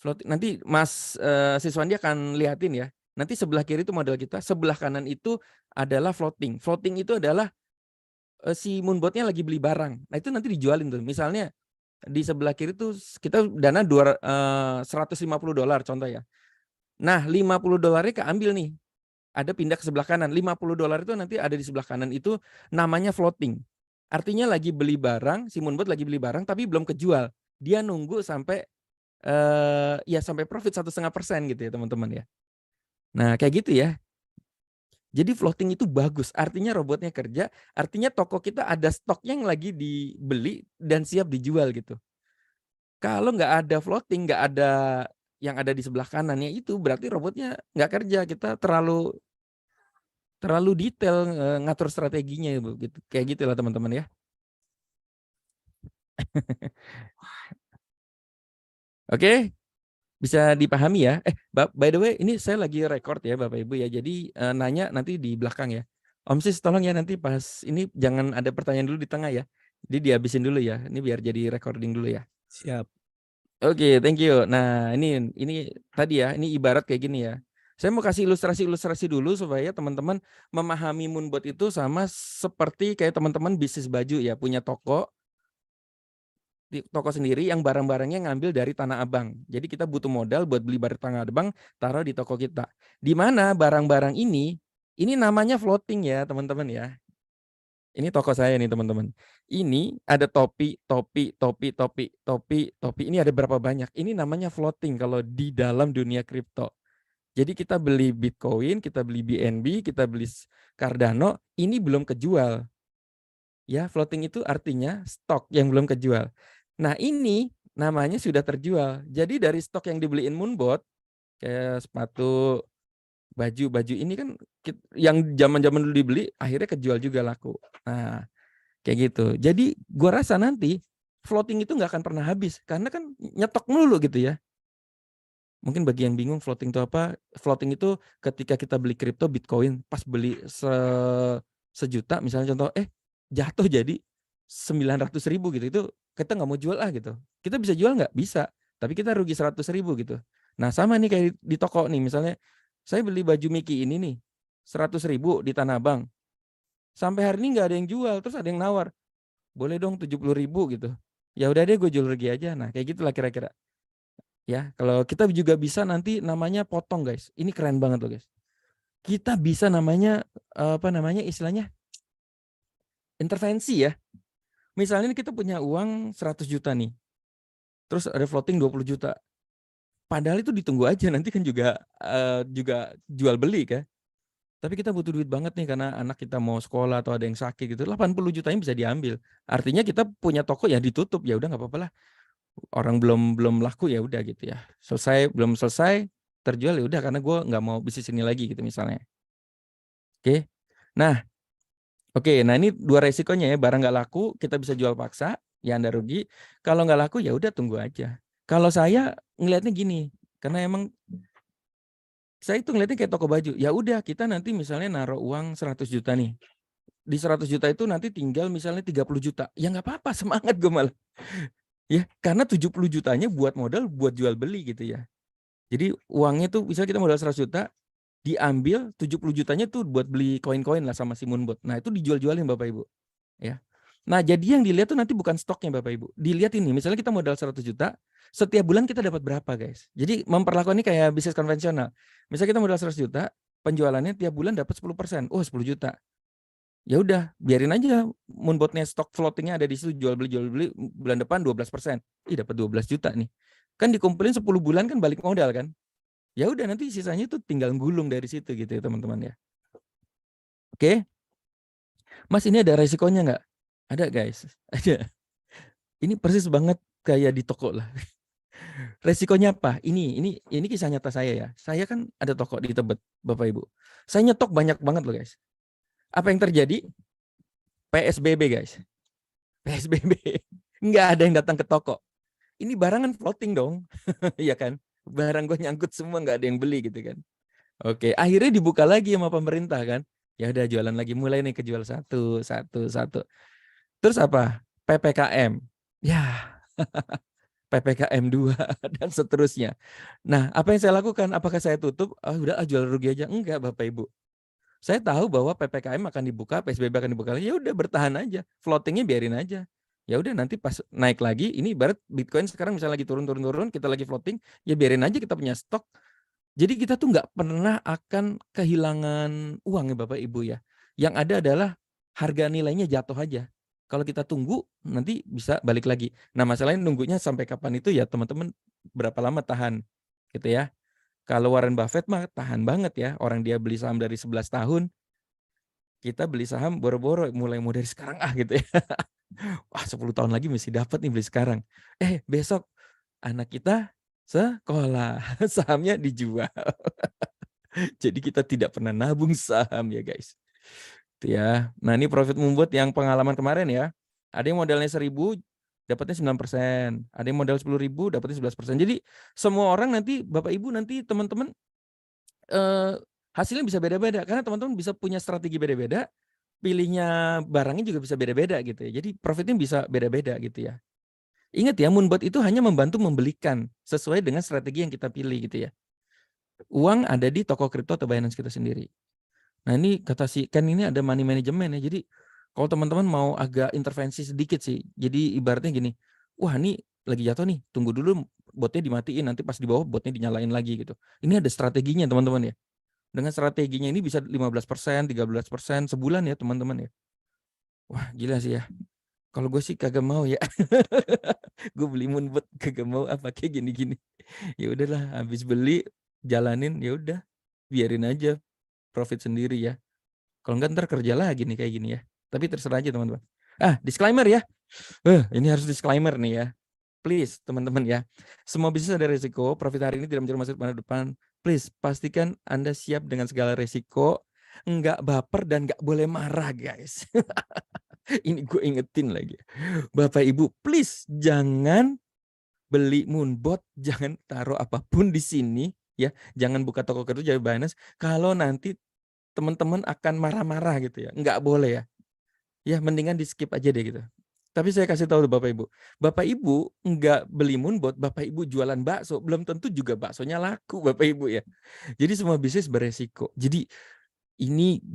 Floating nanti Mas Siswandi akan lihatin ya. Nanti sebelah kiri itu model kita, sebelah kanan itu adalah floating. Floating itu adalah si moonbot-nya lagi beli barang. Nah itu nanti dijualin tuh. Misalnya di sebelah kiri tuh kita dana $150 contoh ya. Nah $50 keambil nih. Ada pindah ke sebelah kanan. $50 itu nanti ada di sebelah kanan itu namanya floating. Artinya lagi beli barang, si moonbot lagi beli barang tapi belum kejual. Dia nunggu sampai ya sampai profit 1,5% gitu ya teman-teman ya. Nah kayak gitu ya. Jadi floating itu bagus, artinya robotnya kerja, artinya toko kita ada stoknya yang lagi dibeli dan siap dijual gitu. Kalau nggak ada floating, nggak ada yang ada di sebelah kanannya itu berarti robotnya nggak kerja, kita terlalu detail ngatur strateginya Bu, gitu. Kayak gitulah teman-teman ya. Oke, bisa dipahami ya. By the way ini saya lagi record ya Bapak Ibu ya. Jadi nanya nanti di belakang ya. Om Sis tolong ya nanti pas ini jangan ada pertanyaan dulu di tengah ya. Jadi dihabisin dulu ya. Ini biar jadi recording dulu ya. Siap. Oke, thank you. Nah, ini tadi ya, ini ibarat kayak gini ya. Saya mau kasih ilustrasi dulu supaya teman-teman memahami moonbot itu sama seperti kayak teman-teman bisnis baju ya, punya toko sendiri yang barang-barangnya ngambil dari Tanah Abang. Jadi kita butuh modal buat beli barang Tanah Abang, taruh di toko kita. Di mana barang-barang ini namanya floating ya, teman-teman ya. Ini toko saya nih teman-teman. Ini ada topi. Ini ada berapa banyak? Ini namanya floating kalau di dalam dunia kripto. Jadi kita beli Bitcoin, kita beli BNB, kita beli Cardano, ini belum kejual. Ya, floating itu artinya stok yang belum kejual. Nah, ini namanya sudah terjual. Jadi dari stok yang dibeliin Moonbot, kayak sepatu, baju ini kan yang zaman-zaman dulu dibeli akhirnya kejual juga laku. Nah, kayak gitu. Jadi gua rasa nanti floating itu nggak akan pernah habis karena kan nyetok mulu gitu ya. Mungkin bagi yang bingung floating itu apa? Floating itu ketika kita beli kripto Bitcoin pas beli sejuta misalnya contoh jatuh jadi 900.000 gitu. Itu kita nggak mau jual gitu. Kita bisa jual nggak? Bisa. Tapi kita rugi 100.000 gitu. Nah, sama nih kayak di toko nih misalnya saya beli baju Mickey ini nih 100.000 di Tanah Abang. Sampai hari ini nggak ada yang jual, terus ada yang nawar. Boleh dong 70.000 gitu. Ya udah deh gue jual rugi aja. Nah, kayak gitulah kira-kira. Ya, kalau kita juga bisa nanti namanya potong, guys. Ini keren banget loh, guys. Kita bisa namanya istilahnya intervensi ya. Misalnya kita punya uang 100 juta nih. Terus ada floating 20 juta. Padahal itu ditunggu aja nanti kan juga jual beli kan. Tapi kita butuh duit banget nih karena anak kita mau sekolah atau ada yang sakit gitu. 80 jutanya bisa diambil. Artinya kita punya toko ya ditutup, ya udah nggak apa-apa lah. Orang belum laku ya udah gitu ya. Belum selesai terjual ya udah karena gue nggak mau bisnis ini lagi gitu misalnya. Oke. Nah, nah ini dua resikonya ya, barang nggak laku kita bisa jual paksa, ya Anda rugi. Kalau nggak laku ya udah tunggu aja. Kalau saya ngelihatnya gini, karena emang saya itu ngelihatnya kayak toko baju. Ya udah kita nanti misalnya naruh uang 100 juta nih. Di 100 juta itu nanti tinggal misalnya 30 juta. Ya nggak apa-apa, semangat gue malah. Ya, karena 70 jutanya buat modal buat jual beli gitu ya. Jadi uangnya tuh misalnya kita modal 100 juta, diambil 70 jutanya tuh buat beli koin-koin lah sama si Moonbot. Nah itu dijual-jualin Bapak Ibu. Ya. Nah jadi yang dilihat tuh nanti bukan stoknya Bapak Ibu. Dilihat ini, misalnya kita modal 100 juta, setiap bulan kita dapat berapa guys. Jadi memperlakukan ini kayak bisnis konvensional. Misalnya kita modal 100 juta, penjualannya tiap bulan dapat 10%. Oh 10 juta. Ya udah, biarin aja Moonbotnya stok floatingnya ada di situ, jual beli, bulan depan 12%. Ih dapat 12 juta nih. Kan dikumpulin 10 bulan kan balik modal kan. Ya udah nanti sisanya itu tinggal gulung dari situ gitu ya teman-teman ya. Oke. Mas ini ada resikonya nggak? Ada guys. Ada. Ini persis banget kayak di toko lah. Resikonya apa? Ini kisah nyata saya ya. Saya kan ada toko di Tebet, Bapak Ibu. Saya nyetok banyak banget loh guys. Apa yang terjadi? PSBB guys. PSBB. Nggak ada yang datang ke toko. Ini barangan floating dong. Iya kan? Barang gue nyangkut semua nggak ada yang beli gitu kan. Oke, akhirnya dibuka lagi sama pemerintah kan. Ya udah jualan lagi, mulai nih kejual satu. Terus apa? PPKM. Ya, PPKM 2 dan seterusnya. Nah, apa yang saya lakukan? Apakah saya tutup? Udah jual rugi aja. Enggak, Bapak Ibu. Saya tahu bahwa PPKM akan dibuka, PSBB akan dibuka lagi. Ya udah bertahan aja. Floatingnya biarin aja. Ya udah nanti pas naik lagi, ini ibarat Bitcoin sekarang misalnya lagi turun, kita lagi floating, ya biarin aja kita punya stok. Jadi kita tuh nggak pernah akan kehilangan uang ya Bapak Ibu ya. Yang ada adalah harga nilainya jatuh aja. Kalau kita tunggu nanti bisa balik lagi. Nah masalahnya nunggunya sampai kapan itu ya teman-teman berapa lama tahan gitu ya. Kalau Warren Buffett mah tahan banget ya. Orang dia beli saham dari 11 tahun. Kita beli saham boro-boro mulai dari sekarang gitu ya. Wah 10 tahun lagi mesti dapat nih beli sekarang. Besok anak kita sekolah, sahamnya dijual. Jadi kita tidak pernah nabung saham ya guys. Itu ya. Nah ini profit membuat yang pengalaman kemarin ya. Ada yang modalnya 1.000 dapatnya 9%. Ada yang modal 10.000 dapatnya 11%. Jadi semua orang nanti Bapak Ibu nanti teman-teman hasilnya bisa beda-beda. Karena teman-teman bisa punya strategi beda-beda. Pilihnya barangnya juga bisa beda-beda gitu ya. Jadi profitnya bisa beda-beda gitu ya. Ingat ya, Moonbot itu hanya membantu membelikan sesuai dengan strategi yang kita pilih gitu ya. Uang ada di toko kripto atau Binance kita sendiri. Nah ini kata si Ken ini ada money management ya. Jadi kalau teman-teman mau agak intervensi sedikit sih. Jadi ibaratnya gini, wah ini lagi jatuh nih, tunggu dulu botnya dimatiin, nanti pas di bawah botnya dinyalain lagi gitu. Ini ada strateginya teman-teman ya. Dengan strateginya ini bisa 15%, 13% sebulan ya teman-teman ya. Wah gila sih ya. Kalau gue sih kagak mau ya. Gue beli Moonbot kagak mau kayak gini-gini. Ya udahlah, habis beli jalanin ya udah, biarin aja profit sendiri ya. Kalau enggak ntar kerja lagi nih kayak gini ya. Tapi terserah aja teman-teman. Disclaimer ya. Ini harus disclaimer nih ya. Please teman-teman ya. Semua bisnis ada resiko. Profit hari ini tidak menjadi masa depan. Please pastikan Anda siap dengan segala resiko. Enggak baper dan enggak boleh marah guys. Ini gue ingetin lagi. Bapak Ibu, please jangan beli Moonbot, jangan taruh apapun di sini ya. Jangan buka toko kripto jadi Binance kalau nanti teman-teman akan marah-marah gitu ya. Enggak boleh ya. Ya mendingan di skip aja deh gitu. Tapi saya kasih tahu Bapak Ibu. Bapak Ibu enggak beli Moonbot, Bapak Ibu jualan bakso, belum tentu juga baksonya laku Bapak Ibu ya. Jadi semua bisnis beresiko. Jadi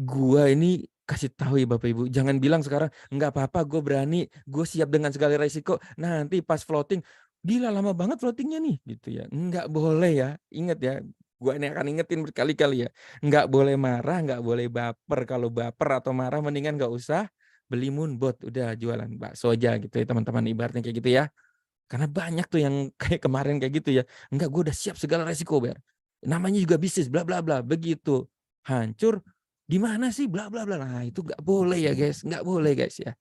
gua ini kasih tahu ya Bapak Ibu, jangan bilang sekarang enggak apa-apa, gue berani, gue siap dengan segala resiko. Nanti pas floating, gila lama banget floatingnya nih, gitu ya. Enggak boleh ya, ingat ya. Gue ini akan ingetin berkali-kali ya. Enggak boleh marah, enggak boleh baper. Kalau baper atau marah, mendingan enggak usah beli Moonbot. Udah jualan bakso aja gitu ya teman-teman, ibaratnya kayak gitu ya. Karena banyak tuh yang kayak kemarin kayak gitu ya. Enggak, gue udah siap segala resiko, Ber. Namanya juga bisnis, bla bla bla. Begitu hancur, gimana sih bla bla bla. Nah, itu nggak boleh ya, guys. Nggak boleh, guys ya.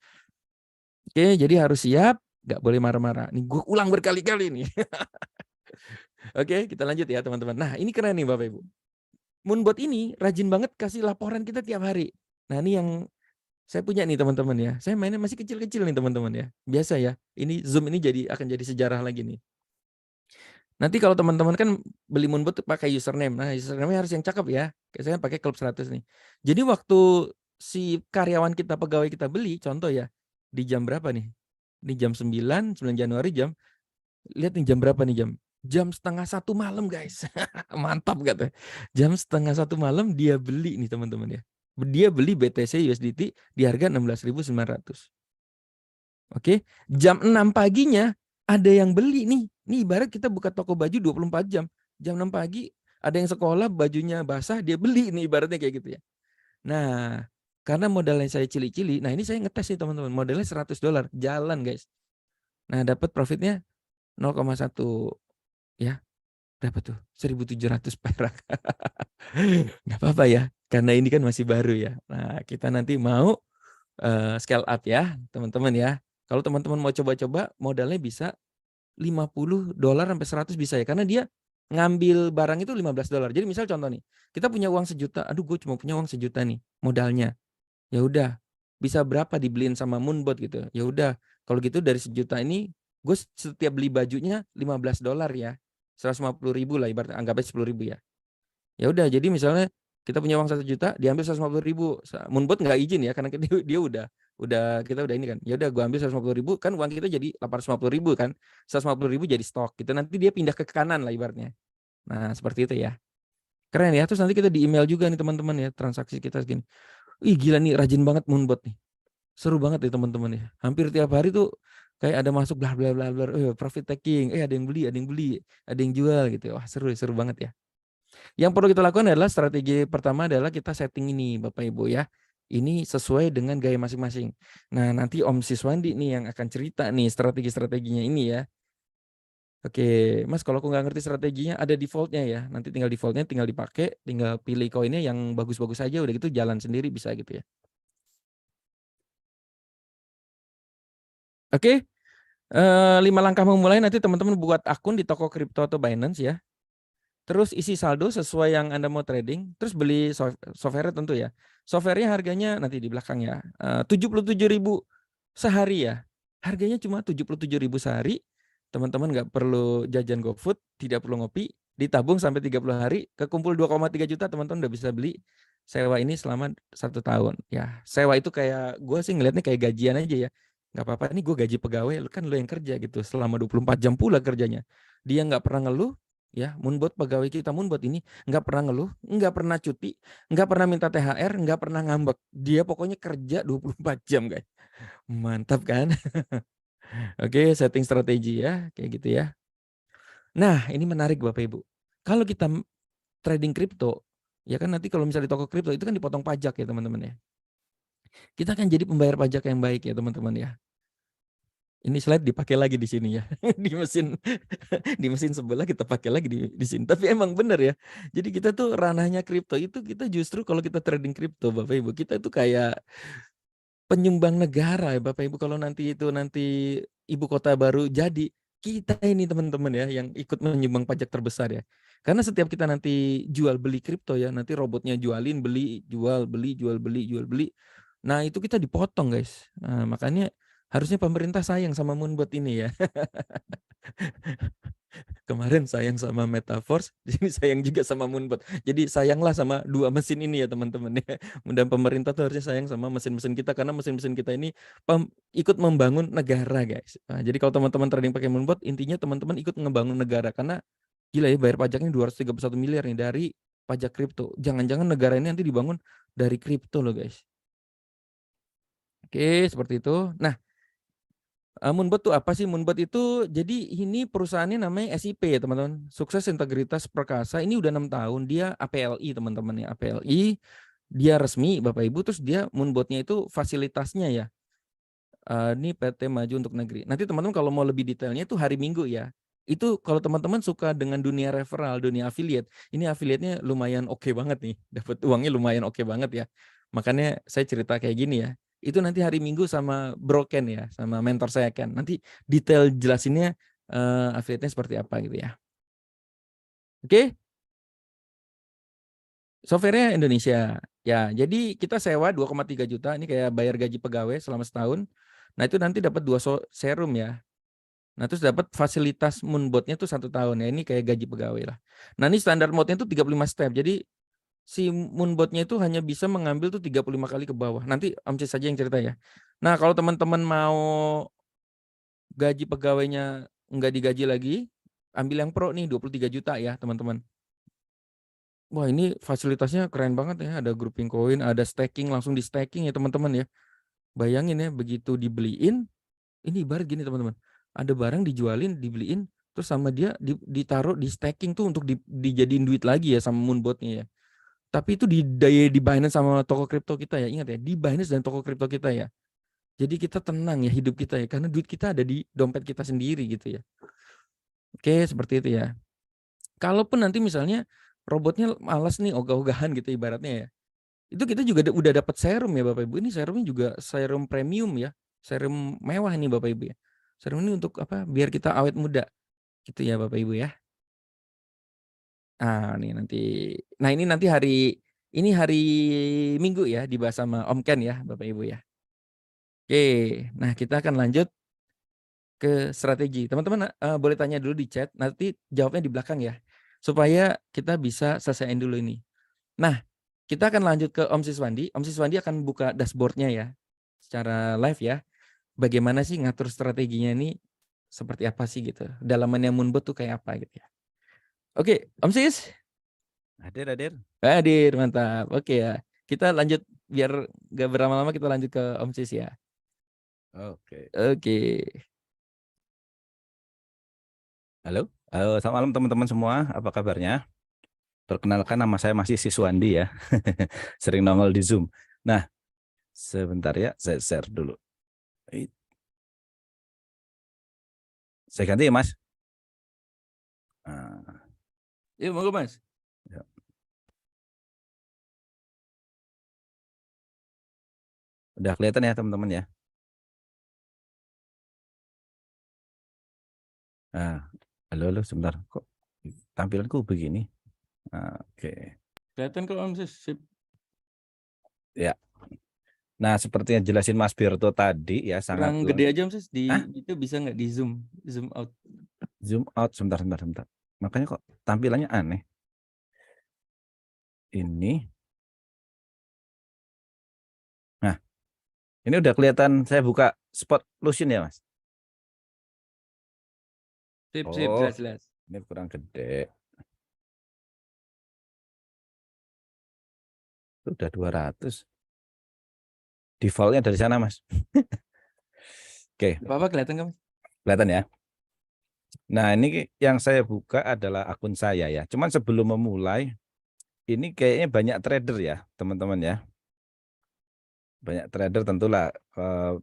Oke, jadi harus siap, nggak boleh marah-marah. Nih gue ulang berkali-kali nih. Oke, kita lanjut ya, teman-teman. Nah, ini keren nih Bapak Ibu. Moonbot ini rajin banget kasih laporan kita tiap hari. Nah, ini yang saya punya nih teman-teman ya. Saya mainnya masih kecil-kecil nih teman-teman ya. Biasa ya. Ini Zoom ini akan jadi sejarah lagi nih. Nanti kalau teman-teman kan beli Moonbot pakai username. Nah, username harus yang cakep ya. Kayak saya pakai Club 100 nih. Jadi waktu si karyawan kita, pegawai kita beli, contoh ya, di jam berapa nih? Di jam 9 Januari lihat nih jam berapa nih jam? Jam 12:30 malam, guys. Mantap katanya. Jam 12:30 malam dia beli nih teman-teman ya. Dia beli BTC USDT di harga 16.900. Oke, jam 6 paginya ada yang beli nih. Nih ibarat kita buka toko baju 24 jam. Jam 6 pagi ada yang sekolah bajunya basah dia beli nih ibaratnya kayak gitu ya. Nah, karena modalnya saya cili-cili, nah ini saya ngetes nih teman-teman, modalnya $100 jalan guys. Nah, dapat profitnya 0,1 ya. Berapa tuh? 1.700 perak. Nggak apa-apa ya, karena ini kan masih baru ya. Nah, kita nanti mau scale up ya, teman-teman ya. Kalau teman-teman mau coba-coba, modalnya bisa $50 sampai 100 bisa ya. Karena dia ngambil barang itu $15. Jadi misal contoh nih, kita punya uang 1 juta, aduh gue cuma punya uang 1 juta nih modalnya. Ya udah, bisa berapa dibeliin sama Moonbot gitu. Ya udah, kalau gitu dari 1 juta ini gue setiap beli bajunya $15 ya. 150.000 lah ibaratnya, anggapnya 10.000 ya. Ya udah, jadi misalnya kita punya uang 1 juta, diambil 150.000. Moonbot nggak izin ya, karena dia udah kita udah ini kan. Ya udah, gue ambil 150.000, kan uang kita jadi 850.000 kan. 150.000 jadi stok. Gitu nanti dia pindah ke kanan lah ibaratnya. Nah seperti itu ya. Keren ya. Terus nanti kita di email juga nih teman-teman ya, transaksi kita segini. Ih gila nih, rajin banget Moonbot nih. Seru banget ya teman-teman ya. Hampir tiap hari tuh kayak ada masuk bla bla bla bla, profit taking, ada yang beli, ada yang jual gitu. Wah seru banget ya. Yang perlu kita lakukan adalah strategi pertama adalah kita setting ini Bapak Ibu ya. Ini sesuai dengan gaya masing-masing. Nah nanti Om Siswandi nih yang akan cerita nih strategi-strateginya ini ya. Oke, Mas kalau aku nggak ngerti strateginya ada defaultnya ya. Nanti tinggal defaultnya tinggal dipakai, tinggal pilih koinnya yang bagus-bagus aja udah gitu jalan sendiri bisa gitu ya. Oke, 5 langkah memulai nanti teman-teman buat akun di toko kripto atau Binance ya. Terus isi saldo sesuai yang Anda mau trading, terus beli software tentu ya. Software-nya harganya nanti di belakang ya. 77.000 sehari ya. Harganya cuma 77.000 sehari. Teman-teman nggak perlu jajan GoFood, tidak perlu ngopi, ditabung sampai 30 hari, kekumpul 2,3 juta teman-teman udah bisa beli sewa ini selama 1 tahun. Ya, sewa itu kayak gue sih ngelihatnya kayak gajian aja ya. Nggak apa-apa, ini gue gaji pegawai, kan lo yang kerja gitu selama 24 jam pula kerjanya. Dia nggak pernah ngeluh, ya Moonbot pegawai kita Moonbot ini nggak pernah ngeluh, nggak pernah cuti, nggak pernah minta THR, nggak pernah ngambek. Dia pokoknya kerja 24 jam guys. Mantap kan? Oke, setting strategi ya, kayak gitu ya. Nah, ini menarik Bapak Ibu. Kalau kita trading kripto, ya kan nanti kalau misalnya di toko kripto itu kan dipotong pajak ya teman-teman ya. Kita akan jadi pembayar pajak yang baik ya teman-teman ya. Ini slide dipakai lagi di sini ya. di mesin sebelah kita pakai lagi di sini. Tapi emang benar ya. Jadi kita tuh ranahnya kripto itu kita justru kalau kita trading kripto Bapak Ibu, kita tuh kayak penyumbang negara ya Bapak Ibu. Kalau nanti ibu kota baru jadi, kita ini teman-teman ya yang ikut menyumbang pajak terbesar ya. Karena setiap kita nanti jual beli kripto ya, nanti robotnya jualin, beli, jual, beli, jual, beli, jual, beli. Nah, itu kita dipotong, guys. Nah, makanya harusnya pemerintah sayang sama Moonbot ini ya. Kemarin sayang sama Metaverse, jadi sayang juga sama Moonbot. Jadi sayanglah sama dua mesin ini ya teman-teman ya. Dan pemerintah tuh harusnya sayang sama mesin-mesin kita karena mesin-mesin kita ini ikut membangun negara guys. Nah, jadi kalau teman-teman trading pakai Moonbot, intinya teman-teman ikut membangun negara karena gila ya bayar pajaknya 231 miliar nih dari pajak kripto. Jangan-jangan negara ini nanti dibangun dari kripto loh guys. Oke, seperti itu. Nah, Moonbot tuh apa sih? Moonbot itu jadi ini perusahaannya namanya SIP ya teman-teman. Sukses Integritas Perkasa. Ini udah 6 tahun. Dia APLI teman-teman ya. APLI. Dia resmi Bapak Ibu. Terus dia Moonbotnya itu fasilitasnya ya. Ini PT Maju Untuk Negeri. Nanti teman-teman kalau mau lebih detailnya itu hari Minggu ya. Itu kalau teman-teman suka dengan dunia referral, dunia affiliate. Ini affiliate-nya lumayan oke banget nih. Dapat uangnya lumayan oke banget ya. Makanya saya cerita kayak gini ya. Itu nanti hari Minggu sama Bro Ken ya, sama mentor saya Ken. Nanti detail jelasinnya affiliate-nya seperti apa gitu ya. Oke? Software-nya Indonesia. Ya, jadi kita sewa 2,3 juta ini kayak bayar gaji pegawai selama setahun. Nah, itu nanti dapat 2 serum ya. Nah, terus dapat fasilitas Moonbot-nya tuh 1 tahun ya. Ini kayak gaji pegawai lah. Nah, ini standar mode-nya tuh 35 step. Jadi si Moonbot-nya itu hanya bisa mengambil tuh 35 kali ke bawah. Nanti Om Cis saja yang cerita ya. Nah, kalau teman-teman mau gaji pegawainya nggak digaji lagi, ambil yang Pro nih 23 juta ya teman-teman. Wah ini fasilitasnya keren banget ya, ada grouping koin, ada staking, langsung di staking ya teman-teman ya. Bayangin ya begitu dibeliin, ini ibarat gini teman-teman, ada barang dijualin, dibeliin, terus sama dia ditaruh di staking tuh untuk dijadiin duit lagi ya sama Moonbot-nya ya. Tapi itu di Binance sama toko kripto kita ya, ingat ya, di Binance dan toko kripto kita ya. Jadi kita tenang ya hidup kita ya, karena duit kita ada di dompet kita sendiri gitu ya. Oke, seperti itu ya. Kalaupun nanti misalnya robotnya malas nih ogah-ogahan gitu ibaratnya ya. Itu kita juga udah dapat serum ya Bapak Ibu. Ini serumnya juga serum premium ya. Serum mewah nih Bapak Ibu ya. Serum ini untuk apa? Biar kita awet muda. Gitu ya Bapak Ibu ya. Nah, ini nanti hari Minggu ya dibahas sama Om Ken ya Bapak Ibu ya. Oke, nah kita akan lanjut ke strategi. Teman-teman boleh tanya dulu di chat, nanti jawabnya di belakang ya. Supaya kita bisa selesaiin dulu ini. Nah, kita akan lanjut ke Om Siswandi. Om Siswandi akan buka dashboardnya ya. Secara live ya. Bagaimana sih ngatur strateginya ini seperti apa sih gitu. Dalamannya Moonbot tuh kayak apa gitu ya. Oke, Om Sis. Hadir. Hadir, mantap. Oke ya. Kita lanjut biar gak berlama-lama, kita lanjut ke Om Sis ya. Oke. Oke. Halo, selamat malam teman-teman semua. Apa kabarnya? Perkenalkan, nama saya masih Siswandi ya. Sering nongol di Zoom. Nah, sebentar ya, saya share dulu. Saya ganti ya, Mas. Nah, Yuk, monggo Mas. ya. Udah kelihatan ya teman-teman ya. Nah, halo, sebentar. Kok tampilanku begini? Oke. Kelihatan kok Om Sis. Sip. Ya. Nah, seperti yang jelasin Mas Birto tadi ya, sangat Kurang gede aja Om Sis. Hah? Itu bisa nggak di zoom out. Zoom out sebentar. Makanya kok tampilannya aneh. Ini. Nah, ini udah kelihatan saya buka spot lotion ya, Mas? Sip, Oh, jelas. ini kurang gede. Itu udah 200. Defaultnya dari sana, Mas. Oke. Apa kelihatan kan? Kelihatan ya. Nah, ini yang saya buka adalah akun saya ya. Cuman sebelum memulai, ini kayaknya banyak trader ya, teman-teman ya. Banyak trader tentulah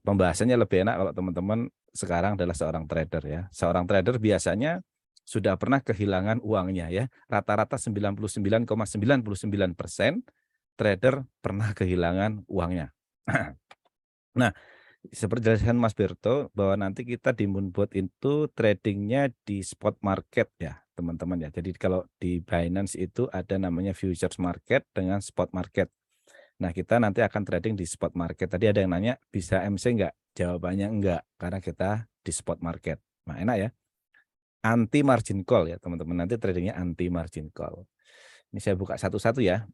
pembahasannya lebih enak kalau teman-teman sekarang adalah seorang trader ya. Seorang trader biasanya sudah pernah kehilangan uangnya ya. Rata-rata 99,99% trader pernah kehilangan uangnya. Nah, seperti jelaskan Mas Berto bahwa nanti kita di Moonbot itu tradingnya di spot market ya teman-teman ya. Jadi kalau di Binance itu ada namanya futures market dengan spot market. Nah, kita nanti akan trading di spot market. Tadi ada yang nanya bisa MC enggak? Jawabannya enggak karena kita di spot market. Nah, enak ya. Anti margin call ya teman-teman. Nanti tradingnya anti margin call. Ini saya buka satu-satu ya.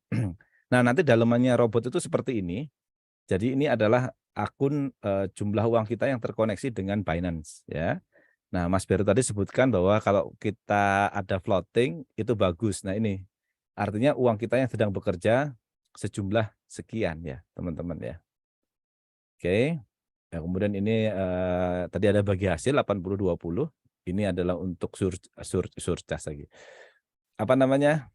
Nah, nanti dalamannya robot itu seperti ini. Jadi ini adalah akun jumlah uang kita yang terkoneksi dengan Binance ya. Nah, Mas Beru tadi sebutkan bahwa kalau kita ada floating itu bagus. Nah, ini artinya uang kita yang sedang bekerja sejumlah sekian ya, teman-teman ya. Oke. Nah, kemudian ini tadi ada bagi hasil 80-20. Ini adalah untuk surcharge lagi. Apa namanya?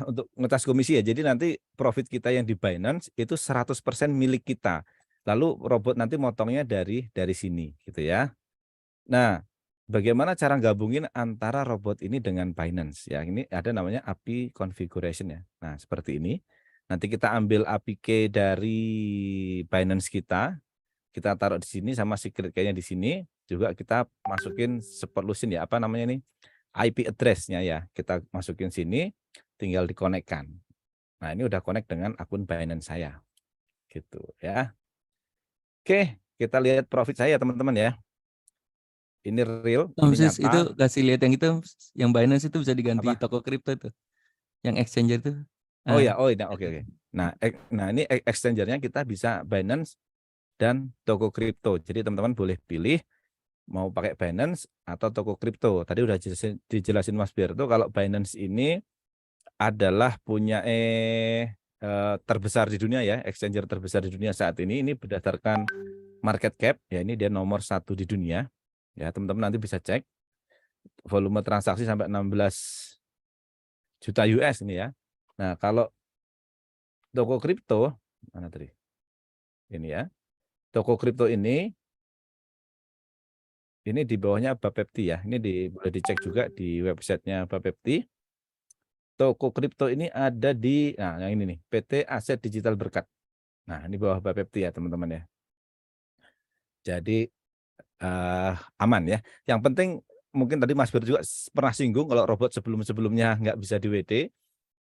Untuk ngetas komisi ya. Jadi nanti profit kita yang di Binance itu 100% milik kita. Lalu robot nanti motongnya dari sini gitu ya. Nah, bagaimana cara gabungin antara robot ini dengan Binance ya. Ini ada namanya API configuration ya. Nah, seperti ini. Nanti kita ambil API key dari Binance kita taruh di sini sama secret key-nya di sini. Juga kita masukin solution ya. Apa namanya nih? IP address-nya ya. Kita masukin sini, tinggal dikonekkan. Nah, ini udah connect dengan akun Binance saya. Gitu ya. Oke, kita lihat profit saya teman-teman ya. Ini real, Om ini Sis, itu nyata. kasih lihat yang itu, yang Binance itu bisa diganti Apa? toko kripto itu. Yang exchanger itu. Oh Nah, ya, oke. Nah, ini exchangernya kita bisa Binance dan toko kripto. Jadi teman-teman boleh pilih mau pakai Binance atau toko kripto. Tadi udah dijelasin Mas Berto kalau Binance ini adalah punya terbesar di dunia ya, exchanger terbesar di dunia saat ini. Ini berdasarkan market cap, ya ini dia nomor 1 di dunia. Ya teman-teman nanti bisa cek volume transaksi sampai 16 juta US ini ya. Nah kalau toko kripto, mana tadi? Ini ya, toko kripto ini di bawahnya Bapepti ya. Ini boleh dicek juga di websitenya Bapepti. Toko kripto ini ada di, nah yang ini nih, PT Aset Digital Berkat. Nah ini bawah Bapepti ya teman-teman ya. Jadi aman ya. Yang penting mungkin tadi Mas Bir juga pernah singgung kalau robot sebelum-sebelumnya nggak bisa di WD,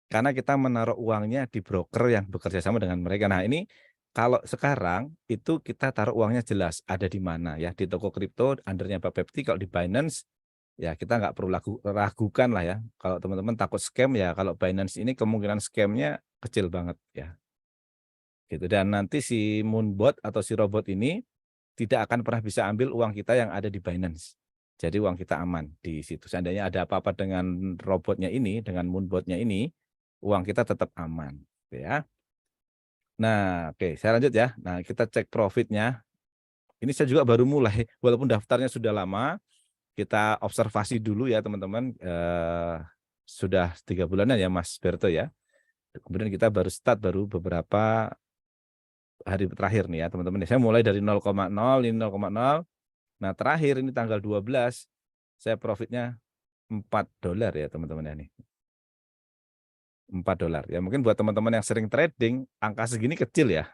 karena kita menaruh uangnya di broker yang bekerja sama dengan mereka. Nah ini kalau sekarang itu kita taruh uangnya jelas ada di mana ya, di toko kripto undernya Bapepti. Kalau di Binance ya kita nggak perlu ragukan lah ya. Kalau teman-teman takut scam ya, kalau Binance ini kemungkinan scamnya kecil banget ya. Gitu. Dan nanti si Moonbot atau si robot ini tidak akan pernah bisa ambil uang kita yang ada di Binance. Jadi uang kita aman di situ. Seandainya ada apa-apa dengan robotnya ini, dengan Moonbotnya ini, uang kita tetap aman. Ya. Nah, oke, saya lanjut ya. Nah, kita cek profitnya. Ini saya juga baru mulai, walaupun daftarnya sudah lama. Kita observasi dulu ya teman-teman. Sudah 3 bulanan ya Mas Berto ya. Kemudian kita baru start baru beberapa hari terakhir nih ya teman-teman. Saya mulai dari 0,0, ini 0,0. Nah terakhir ini tanggal 12, saya profitnya $4 ya teman-teman ya nih. $4 ya, mungkin buat teman-teman yang sering trading angka segini kecil ya.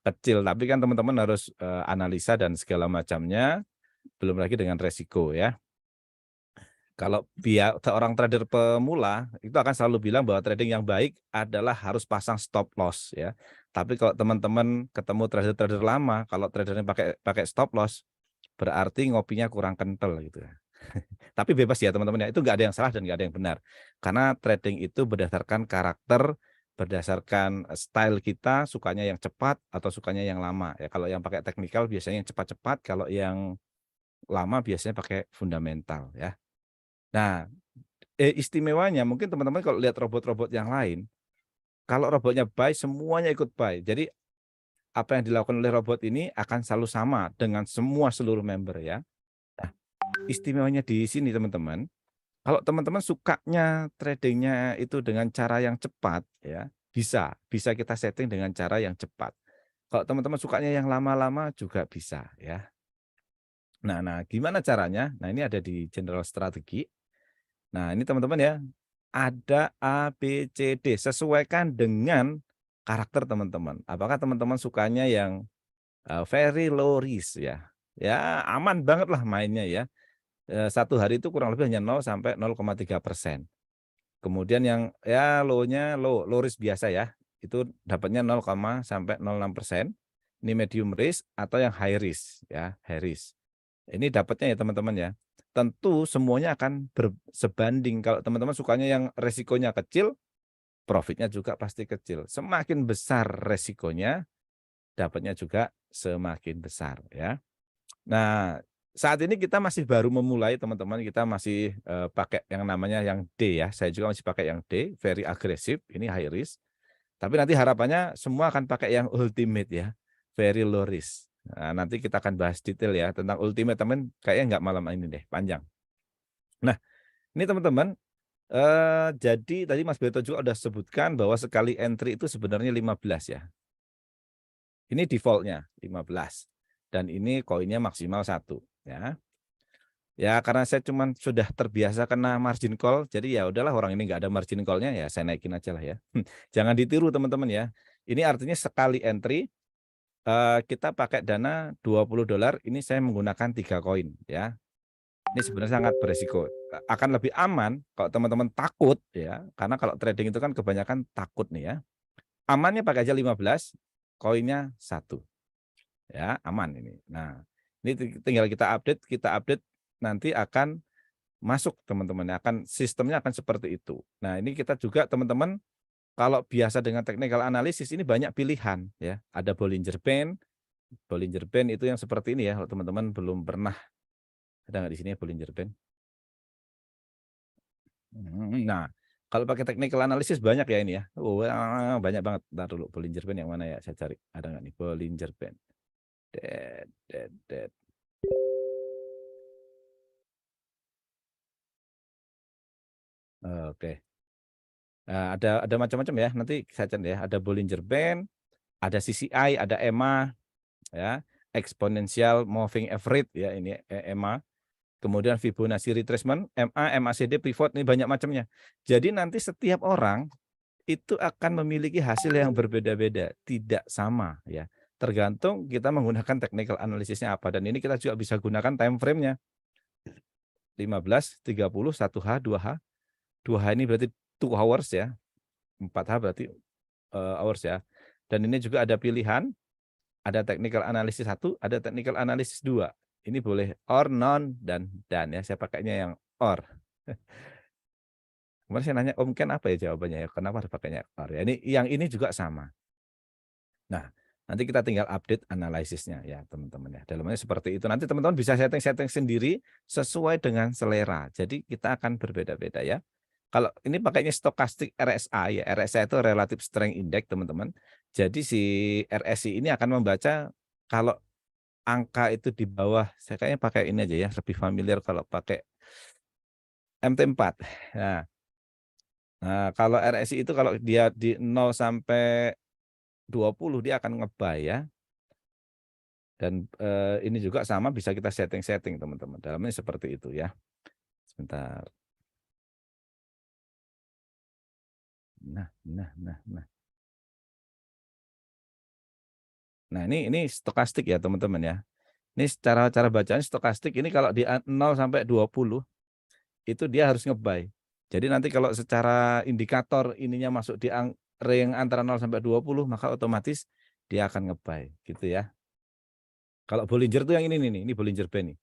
Kecil, tapi kan teman-teman harus analisa dan segala macamnya, belum lagi dengan resiko ya. Kalau seorang trader pemula itu akan selalu bilang bahwa trading yang baik adalah harus pasang stop loss ya. Tapi kalau teman-teman ketemu trader-trader lama, kalau tradernya pakai stop loss, berarti ngopinya kurang kental gitu ya. Tapi bebas ya teman-teman ya, itu nggak ada yang salah dan nggak ada yang benar. Karena trading itu berdasarkan karakter, berdasarkan style kita, sukanya yang cepat atau sukanya yang lama. Ya kalau yang pakai teknikal biasanya yang cepat-cepat, kalau yang lama biasanya pakai fundamental ya. Nah, istimewanya mungkin teman-teman kalau lihat robot-robot yang lain, kalau robotnya buy semuanya ikut buy. Jadi apa yang dilakukan oleh robot ini akan selalu sama dengan semua seluruh member ya. Nah, istimewanya di sini teman-teman, kalau teman-teman sukanya tradingnya itu dengan cara yang cepat ya, bisa kita setting dengan cara yang cepat. Kalau teman-teman sukanya yang lama-lama juga bisa ya. Nah, gimana caranya? Nah, ini ada di general strategi. Nah, ini teman-teman ya, ada A, B, C, D. Sesuaikan dengan karakter teman-teman. Apakah teman-teman sukanya yang very low risk ya? Ya, aman banget lah mainnya ya. Satu hari itu kurang lebih hanya 0 sampai 0,3%. Kemudian yang ya low-nya low risk biasa ya. Itu dapatnya 0, sampai 0,6%. Ini medium risk atau yang high risk ya, high risk. Ini dapatnya ya teman-teman ya. Tentu semuanya akan bersebanding. Kalau teman-teman sukanya yang resikonya kecil, profitnya juga pasti kecil. Semakin besar resikonya, dapatnya juga semakin besar ya. Nah, saat ini kita masih baru memulai teman-teman, kita masih pakai yang namanya yang D ya. Saya juga masih pakai yang D, very agresif, ini high risk. Tapi nanti harapannya semua akan pakai yang ultimate ya, very low risk. Nah, nanti kita akan bahas detail ya tentang ultimate teman, kayaknya nggak malam ini deh, panjang. Nah, ini teman-teman, jadi tadi Mas Beto juga udah sebutkan bahwa sekali entry itu sebenarnya 15 ya. Ini defaultnya 15 dan ini koinnya maksimal 1 ya. Ya karena saya cuman sudah terbiasa kena margin call, jadi ya udahlah orang ini nggak ada margin call-nya ya saya naikin aja lah ya. Jangan ditiru teman-teman ya. Ini artinya sekali entry kita pakai dana $20, ini saya menggunakan 3 koin ya. Ini sebenarnya sangat beresiko. Akan lebih aman kalau teman-teman takut ya, karena kalau trading itu kan kebanyakan takut nih ya. Amannya pakai aja 15, koinnya 1. Ya, aman ini. Nah, ini tinggal kita update nanti akan masuk teman-teman, akan sistemnya akan seperti itu. Nah, ini kita juga teman-teman kalau biasa dengan technical analysis ini banyak pilihan ya. Ada Bollinger Band, Bollinger Band itu yang seperti ini ya. Kalau teman-teman belum pernah, ada nggak di sini ya Bollinger Band? Nah, kalau pakai technical analysis banyak ya ini ya. Banyak banget. Ntar dulu Bollinger Band yang mana ya? Saya cari. Ada nggak nih Bollinger Band? Dead. Oke. Nah, ada macam-macam ya. Nanti saya cari ya. Ada Bollinger Band, ada CCI, ada EMA, ya, exponential moving average ya ini EMA. Kemudian Fibonacci retracement, MA, MACD, pivot, ini banyak macamnya. Jadi nanti setiap orang itu akan memiliki hasil yang berbeda-beda, tidak sama ya. Tergantung kita menggunakan technical analysisnya apa, dan ini kita juga bisa gunakan time frame-nya. 15, 30, 1H, 2H. 2H ini berarti 2 hours ya. 4H berarti hours ya. Dan ini juga ada pilihan, ada technical analysis 1, ada technical analysis 2. Ini boleh or, non, dan ya. Saya pakainya yang or. Kemarin saya nanya Om Ken apa ya jawabannya ya? Kenapa harus pakainya or ya? Yang ini juga sama. Nah, nanti kita tinggal update analisisnya ya teman-teman ya. Dalamnya seperti itu. Nanti teman-teman bisa setting-setting sendiri sesuai dengan selera. Jadi kita akan berbeda-beda ya. Kalau ini pakainya stochastic RSI ya. RSI itu Relative Strength Index teman-teman. Jadi si RSI ini akan membaca kalau angka itu di bawah, saya kayaknya pakai ini aja ya, lebih familiar kalau pakai MT4. Nah, kalau RSI itu kalau dia di 0 sampai 20 dia akan nge-buy ya. Dan ini juga sama bisa kita setting-setting teman-teman. Dalamnya seperti itu ya. Sebentar. Nah. Nah, ini stokastik ya teman-teman ya. Ini cara bacanya stokastik ini kalau di 0 sampai 20 itu dia harus nge-buy. Jadi nanti kalau secara indikator ininya masuk di range antara 0 sampai 20 maka otomatis dia akan nge-buy gitu ya. Kalau Bollinger tuh yang ini nih, ini Bollinger Band nih.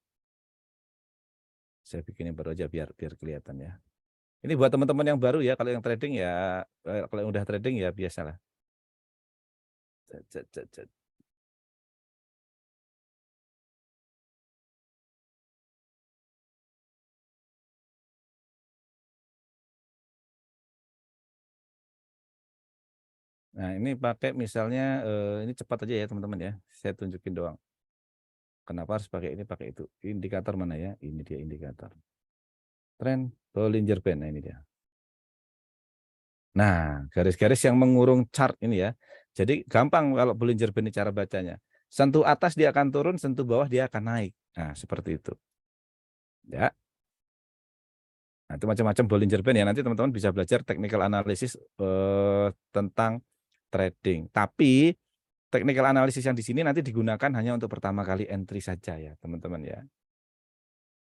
Saya bikin yang baru aja biar kelihatan ya. Ini buat teman-teman yang baru ya, kalau yang trading ya kalau yang udah trading ya biasalah. Nah, ini pakai misalnya ini cepat aja ya teman-teman ya. Saya tunjukin doang. Kenapa harus pakai ini, pakai itu. Indikator mana ya? Ini dia indikator. Tren Bollinger Band, nah ini dia. Nah, garis-garis yang mengurung chart ini ya. Jadi gampang kalau Bollinger Band ini cara bacanya. Sentuh atas dia akan turun, sentuh bawah dia akan naik. Nah, seperti itu. Ya. Nah, itu macam-macam Bollinger Band ya. Nanti teman-teman bisa belajar technical analysis tentang trading. Tapi technical analysis yang di sini nanti digunakan hanya untuk pertama kali entry saja ya, teman-teman ya.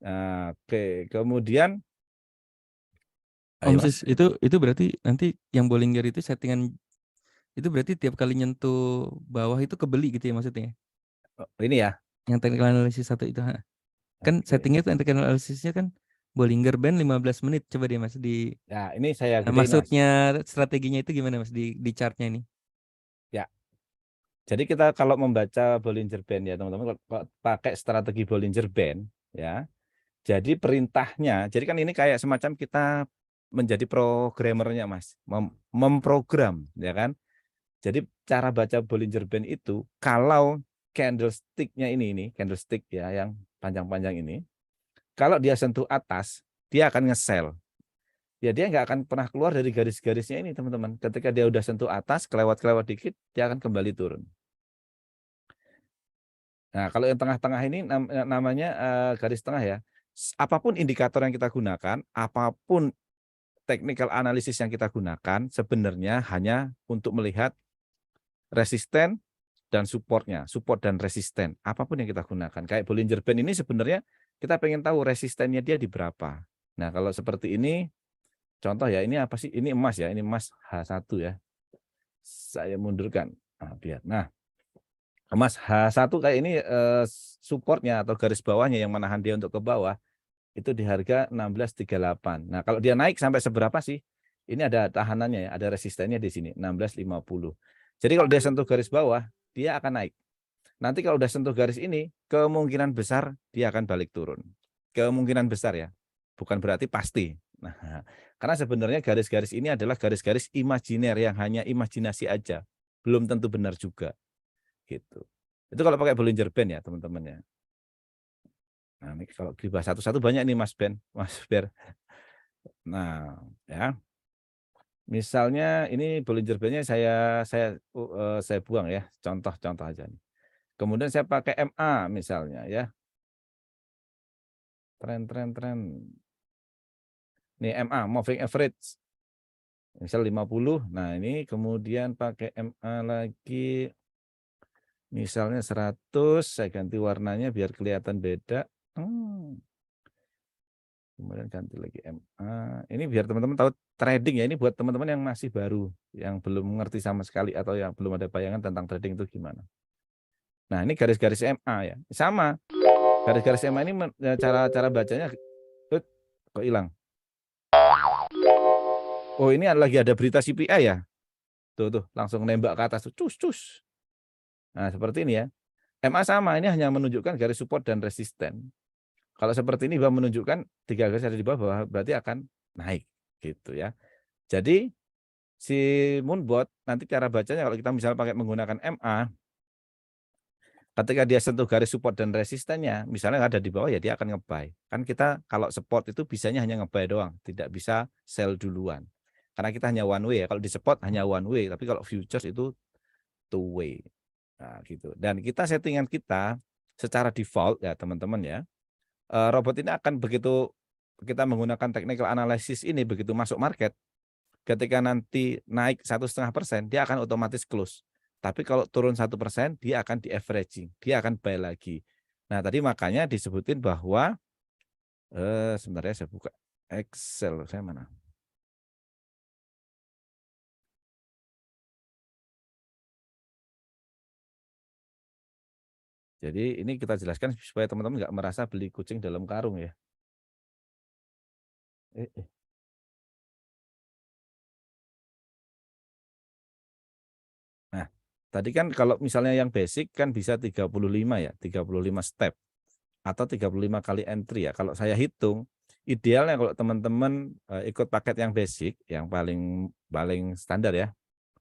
Nah, oke, kemudian Om Sis, itu berarti nanti yang Bollinger itu settingan itu berarti tiap kali nyentuh bawah itu kebeli gitu ya maksudnya? ini ya. Yang technical analysis 1 itu. Kan settingnya tuh technical analysisnya kan Bollinger Band 15 menit. Coba deh Mas di Ya, ini saya gedein, Mas. maksudnya strateginya itu gimana Mas di chartnya ini? Ya. Jadi kita kalau membaca Bollinger Band ya teman-teman, kalau pakai strategi Bollinger Band ya. Jadi perintahnya, jadi kan ini kayak semacam kita menjadi programmernya Mas, memprogram ya kan. Jadi cara baca Bollinger Band itu kalau candlestick-nya ini candlestick ya yang panjang-panjang ini, kalau dia sentuh atas dia akan nge-sell. Ya dia nggak akan pernah keluar dari garis-garisnya ini teman-teman. Ketika dia udah sentuh atas, kelewat-kelewat dikit, dia akan kembali turun. Nah, kalau yang tengah-tengah ini namanya garis tengah ya. Apapun indikator yang kita gunakan, apapun technical analysis yang kita gunakan, sebenarnya hanya untuk melihat resisten dan supportnya, support dan resisten. Apapun yang kita gunakan. Kayak Bollinger Band ini sebenarnya kita pengen tahu resistennya dia di berapa. Nah, kalau seperti ini, contoh ya, ini apa sih? Ini emas ya, ini emas H1 ya. Saya mundurkan. Nah, biar. Nah, emas H1 kayak ini supportnya atau garis bawahnya yang menahan dia untuk ke bawah itu di harga 16.38. Nah, kalau dia naik sampai seberapa sih? Ini ada tahanannya ya, ada resistennya di sini 16.50. Jadi kalau dia sentuh garis bawah, dia akan naik. Nanti kalau udah sentuh garis ini, kemungkinan besar dia akan balik turun. Kemungkinan besar ya, bukan berarti pasti. Nah, karena sebenarnya garis-garis ini adalah garis-garis imajiner yang hanya imajinasi aja, belum tentu benar juga gitu. Itu kalau pakai Bollinger Band ya teman-teman ya. Nah, ini kalau dibahas satu-satu banyak nih Mas Ben, Mas Ber. Nah, ya. Misalnya ini Bollinger Band-nya saya buang ya, contoh-contoh aja nih. Kemudian saya pakai MA misalnya ya. Tren. Nih MA, moving average. Misal 50. Nah, ini kemudian pakai MA lagi misalnya 100, saya ganti warnanya biar kelihatan beda. Kemudian ganti lagi MA. Ini biar teman-teman tahu trading ya. Ini buat teman-teman yang masih baru, yang belum mengerti sama sekali atau yang belum ada bayangan tentang trading itu gimana. Nah, ini garis-garis MA ya. Sama. Garis-garis MA ini cara bacanya kok hilang. Oh, ini lagi ada berita CPI ya. Tuh, langsung nembak ke atas tuh. Cus. Nah, seperti ini ya. MA sama, ini hanya menunjukkan garis support dan resisten. Kalau seperti ini menunjukkan 3 garis ada di bawah berarti akan naik gitu ya. Jadi si Moonbot nanti cara bacanya kalau kita misalnya pakai menggunakan MA, ketika dia sentuh garis support dan resistennya, misalnya ada di bawah ya dia akan nge-buy. Kan kita kalau support itu bisanya hanya nge-buy doang, tidak bisa sell duluan. Karena kita hanya one way ya, kalau di support hanya one way, tapi kalau futures itu two way. Nah, gitu. Dan kita settingan kita secara default ya teman-teman ya. Robot ini akan begitu kita menggunakan technical analysis ini begitu masuk market, ketika nanti naik 1,5%, dia akan otomatis close. Tapi kalau turun 1%, dia akan di averaging, dia akan buy lagi. Nah, tadi makanya disebutin bahwa sebentar ya saya buka Excel saya mana. Jadi ini kita jelaskan supaya teman-teman nggak merasa beli kucing dalam karung ya. Nah, tadi kan kalau misalnya yang basic kan bisa 35 ya, 35 step atau 35 kali entry ya. Kalau saya hitung, idealnya kalau teman-teman ikut paket yang basic, yang paling paling standar ya,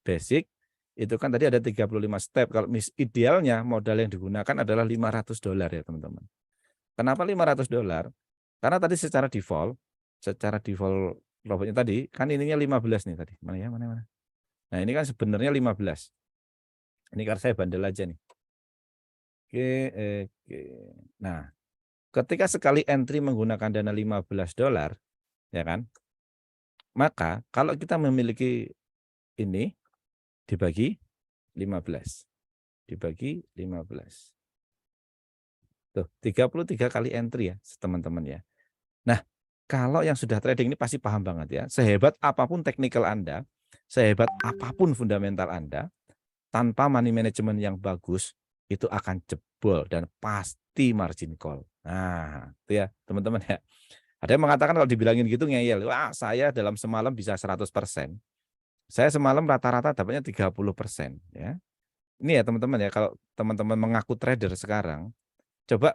basic itu kan tadi ada 35 step. Kalau idealnya modal yang digunakan adalah $500 ya, teman-teman. Kenapa $500? Karena tadi secara default robotnya tadi kan ininya 15 nih tadi. Mana ya? Mana? Nah, ini kan sebenarnya 15. Ini karena saya bandel aja nih. Oke. Nah, ketika sekali entry menggunakan dana $15, ya kan? Maka kalau kita memiliki ini dibagi 15. Dibagi 15. Tuh, 33 kali entry ya, teman-teman ya. Nah, kalau yang sudah trading ini pasti paham banget ya. Sehebat apapun teknikal Anda, sehebat apapun fundamental Anda, tanpa money management yang bagus, itu akan jebol dan pasti margin call. Nah, itu ya teman-teman ya. Ada yang mengatakan kalau dibilangin gitu ngeyel, wah saya dalam semalam bisa 100%. Saya semalam rata-rata dapatnya 30% ya. Ini ya teman-teman ya, kalau teman-teman mengaku trader sekarang, coba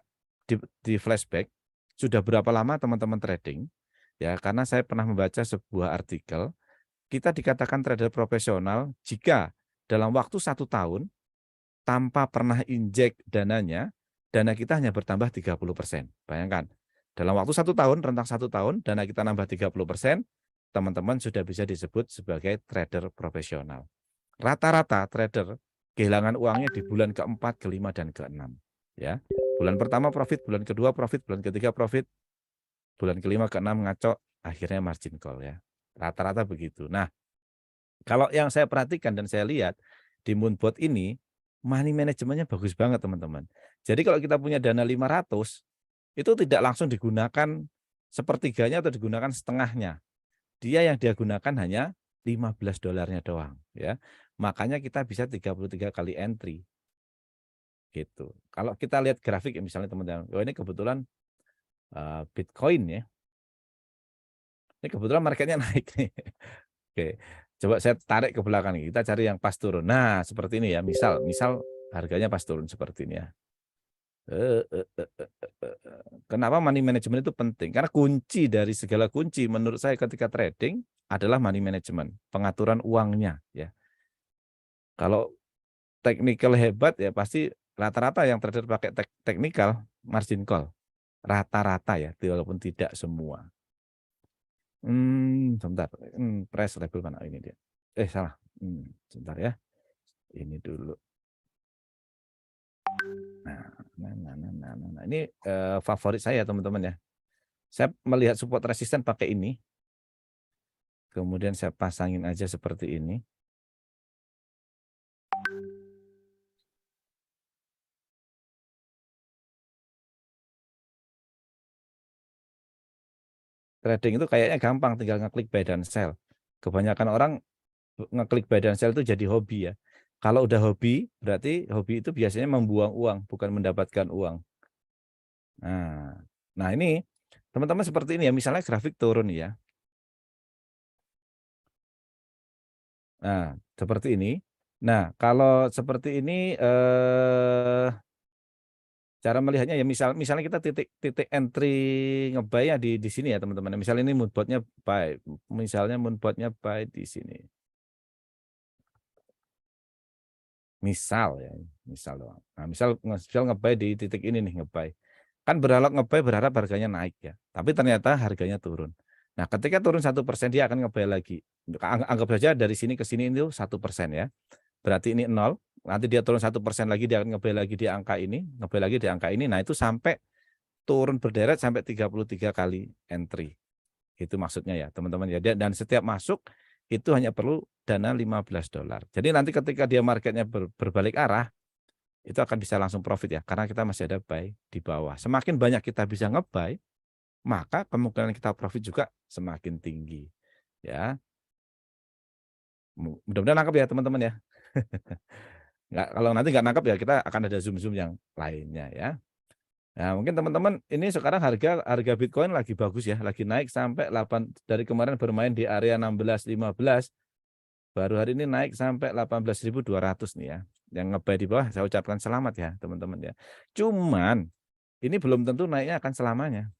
di flashback, sudah berapa lama teman-teman trading? Ya, karena saya pernah membaca sebuah artikel, kita dikatakan trader profesional jika dalam waktu 1 tahun tanpa pernah injek dananya, dana kita hanya bertambah 30%. Bayangkan, dalam waktu 1 tahun, rentang 1 tahun, dana kita nambah 30%, teman-teman sudah bisa disebut sebagai trader profesional. Rata-rata trader kehilangan uangnya di bulan ke-4, ke-5, dan ke-6. Ya. Bulan pertama profit, bulan kedua profit, bulan ketiga profit, bulan ke-5, ke-6 ngaco, akhirnya margin call ya. Rata-rata begitu. Nah, kalau yang saya perhatikan dan saya lihat di Moonbot ini, money manajemennya bagus banget teman-teman. Jadi kalau kita punya dana 500, itu tidak langsung digunakan sepertiganya atau digunakan setengahnya. Yang dia gunakan hanya $15 doang ya. Makanya kita bisa 33 kali entry. Gitu. Kalau kita lihat grafik ya misalnya teman-teman, oh ini kebetulan Bitcoin ya. Ini kebetulan marketnya naik nih. Oke. Coba saya tarik ke belakang, kita cari yang pas turun. Nah, seperti ini ya. Misal harganya pas turun seperti ini ya. Kenapa money management itu penting? Karena kunci dari segala kunci menurut saya ketika trading adalah money management, pengaturan uangnya ya. Kalau technical hebat ya pasti rata-rata yang trader pakai technical margin call. Rata-rata ya, walaupun tidak semua. Sebentar. Price level mana ini dia? Salah. Sebentar ya. Ini dulu. Nah. Ini favorit saya teman-teman ya. Saya melihat support resisten pakai ini. Kemudian saya pasangin aja seperti ini. Trading itu kayaknya gampang, tinggal ngeklik buy dan sell. Kebanyakan orang ngeklik buy dan sell itu jadi hobi ya. Kalau udah hobi, berarti hobi itu biasanya membuang uang, bukan mendapatkan uang. Nah ini teman-teman seperti ini ya, misalnya grafik turun ya. Nah, seperti ini. Nah, kalau seperti ini cara melihatnya ya misalnya kita titik entry nge-buy ya di sini ya teman-teman. Misalnya ini moonboard-nya buy, misalnya moonboard-nya buy di sini. Misal ya, misal doang. Nah, misal nge-buy di titik ini nih nge-buy. Kan nge-buy berharap harganya naik ya, tapi ternyata harganya turun. Nah, ketika turun 1% dia akan nge-buy lagi. Anggap saja dari sini ke sini itu 1% ya. Berarti ini 0, nanti dia turun 1% lagi dia akan nge-buy lagi di angka ini, nge-buy lagi di angka ini. Nah, itu sampai turun berderet sampai 33 kali entry. Itu maksudnya ya, teman-teman ya. Dan setiap masuk itu hanya perlu dana $15. Jadi nanti ketika dia marketnya berbalik arah, itu akan bisa langsung profit ya, karena kita masih ada buy di bawah. Semakin banyak kita bisa nge-buy, maka kemungkinan kita profit juga semakin tinggi. Ya, mudah-mudahan nangkep ya teman-teman ya. Kalau nanti nggak nangkep ya kita akan ada zoom-zoom yang lainnya ya. Nah, mungkin teman-teman ini sekarang harga Bitcoin lagi bagus ya, lagi naik sampai 8 dari kemarin bermain di area 16.15. Baru hari ini naik sampai 18.200 nih ya. Yang nge-buy di bawah saya ucapkan selamat ya, teman-teman ya. Cuman ini belum tentu naiknya akan selamanya.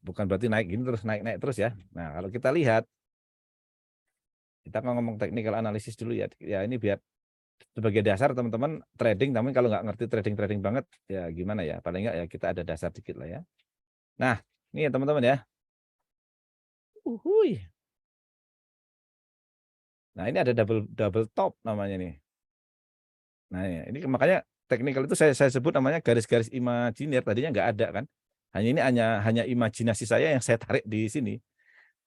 Bukan berarti naik gini terus naik terus ya. Nah, kalau kita lihat kita ngomong technical analysis dulu ya. Ya ini biar sebagai dasar teman-teman trading, tapi kalau nggak ngerti trading banget ya gimana ya, paling nggak ya kita ada dasar dikit lah ya. Nah ini ya teman-teman ya. Nah ini ada double top namanya nih. Nah ini makanya technical itu saya sebut namanya garis-garis imajiner, tadinya nggak ada kan. Hanya imajinasi saya yang saya tarik di sini.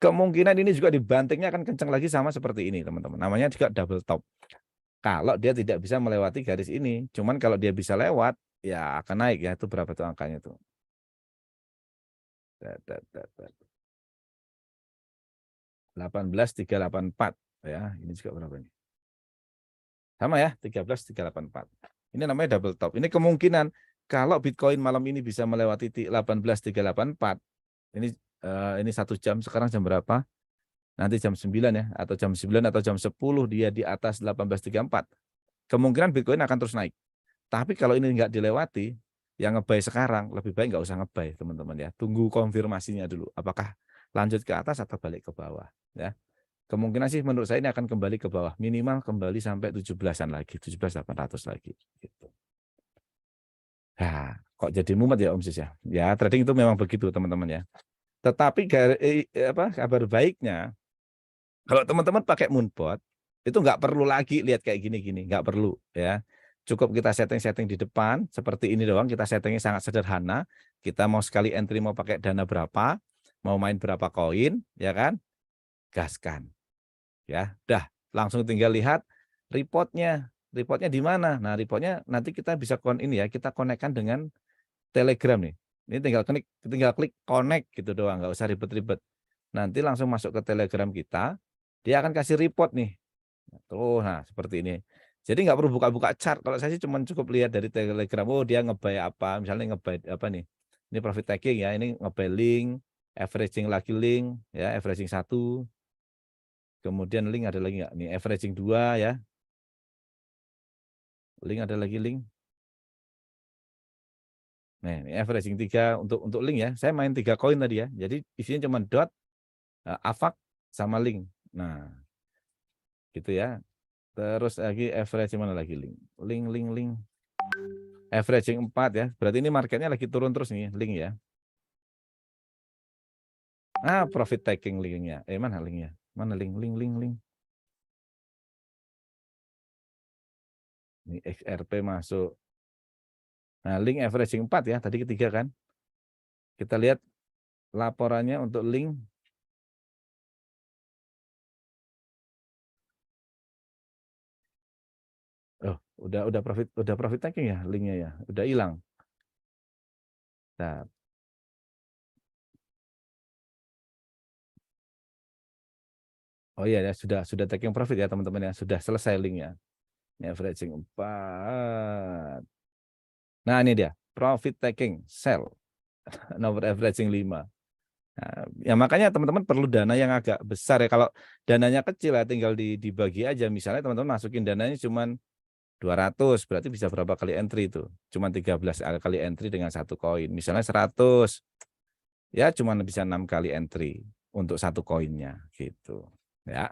Kemungkinan ini juga dibantingnya akan kencang lagi sama seperti ini teman-teman. Namanya juga double top. Kalau dia tidak bisa melewati garis ini, cuman kalau dia bisa lewat, ya akan naik ya. Itu berapa tuh angkanya tuh? 18.384 ya. Ini juga berapa ini? Sama ya, 13.384. Ini namanya double top. Ini kemungkinan kalau Bitcoin malam ini bisa melewati 18.384. Ini 1 jam, sekarang jam berapa? Nanti jam 9 ya, atau jam 9 atau jam 10 dia di atas 18.34. Kemungkinan Bitcoin akan terus naik. Tapi kalau ini nggak dilewati, yang nge-buy sekarang lebih baik nggak usah nge-buy teman-teman ya. Tunggu konfirmasinya dulu. Apakah lanjut ke atas atau balik ke bawah ya. Kemungkinan sih menurut saya ini akan kembali ke bawah. Minimal kembali sampai 17-an lagi, 17.800 lagi. Gitu. Nah, kok jadi mumet ya Om Sis ya. Ya trading itu memang begitu teman-teman ya. Tetapi kabar baiknya, kalau teman-teman pakai Moonbot, itu nggak perlu lagi lihat kayak gini-gini, nggak perlu ya. Cukup kita setting di depan seperti ini doang, kita settingnya sangat sederhana. Kita mau sekali entry mau pakai dana berapa, mau main berapa koin, ya kan? Gaskan. Ya, dah langsung tinggal lihat reportnya. Reportnya di mana? Nah, reportnya nanti kita bisa kita konekkan dengan Telegram nih. Ini tinggal klik connect gitu doang, nggak usah ribet-ribet. Nanti langsung masuk ke Telegram kita, dia akan kasih report nih. Tuh, nah seperti ini. Jadi nggak perlu buka-buka chart. Kalau saya sih cuma cukup lihat dari Telegram. Oh dia nge-buy apa? Misalnya nge-buy apa nih? Ini profit taking ya. Ini nge-buy link, averaging lagi link, ya averaging 1. Kemudian link ada lagi nggak? Nih averaging 2 ya. Link ada lagi link. Nah, ini averaging 3 untuk link ya. Saya main 3 koin tadi ya. Jadi isinya cuma dot, AVAX sama link. Nah, gitu ya. Terus lagi averaging mana lagi link. Link. Averaging 4 ya. Berarti ini marketnya lagi turun terus nih link ya. Profit taking linknya. Mana linknya? Mana link. Ini XRP masuk. Nah, link averaging 4 ya. Tadi ketiga kan. Kita lihat laporannya untuk link. Oh, udah profit taking ya linknya ya. Udah hilang. Nah, oh iya ya, sudah taking profit ya teman-teman ya. Sudah selesai linknya. Ini averaging 4. Nah, ini dia. Profit taking sell. Nomor averaging 5. Nah, ya makanya teman-teman perlu dana yang agak besar ya. Kalau dananya kecil ya tinggal dibagi aja. Misalnya teman-teman masukin dananya cuma 200, berarti bisa berapa kali entry itu? Cuma 13 kali entry dengan satu koin. Misalnya 100, ya cuma bisa 6 kali entry untuk satu koinnya gitu. Ya.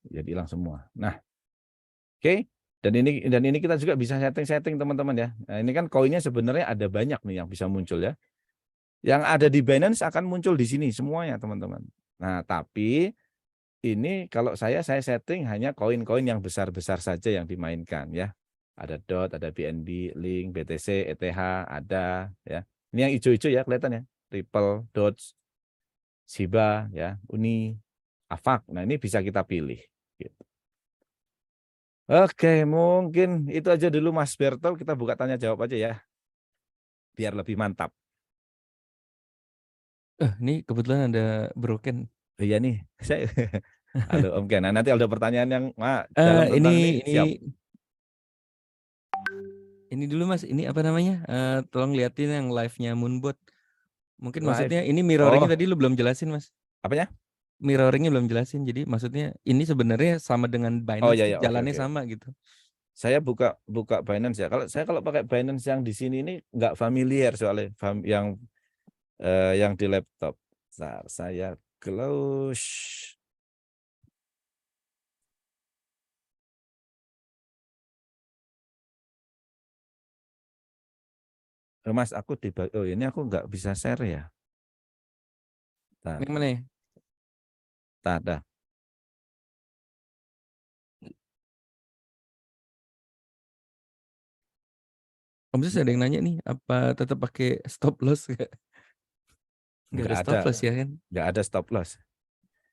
Jadi hilang semua. Nah, oke. Dan ini kita juga bisa setting teman-teman ya. Nah, ini kan koinnya sebenarnya ada banyak nih yang bisa muncul ya. Yang ada di Binance akan muncul di sini semuanya teman-teman. Nah, tapi ini kalau saya setting hanya koin-koin yang besar-besar saja yang dimainkan ya. Ada DOT, ada BNB, Link, BTC, ETH, ada ya. Ini yang hijau-hijau ya kelihatan ya. Ripple, Doge, Shiba ya, Uni, AVAX. Nah, ini bisa kita pilih gitu. Oke, mungkin itu aja dulu Mas Bertol, kita buka tanya jawab aja ya. Biar lebih mantap. Ini kebetulan ada broken. Iya nih, saya halo Om Ken. Nah, nanti ada pertanyaan yang dalam tentang ini siap. Ini dulu Mas, ini apa namanya? Tolong liatin yang live-nya Moonbot. Mungkin Live. maksudnya ini mirroringnya tadi lu belum jelasin Mas. Apanya? Mirroringnya belum jelasin. Jadi maksudnya ini sebenarnya sama dengan Binance, Iya, jalannya oke. sama gitu. Saya buka Binance ya. Kalau pakai Binance yang di sini ini nggak familiar soalnya yang di laptop. Saya close. Mas, ini aku nggak bisa share ya. Yang mana ya? Ada. Om Sus ada yang nanya nih, apa tetap pakai stop loss? Nggak ada stop loss ya kan? Nggak ada stop loss.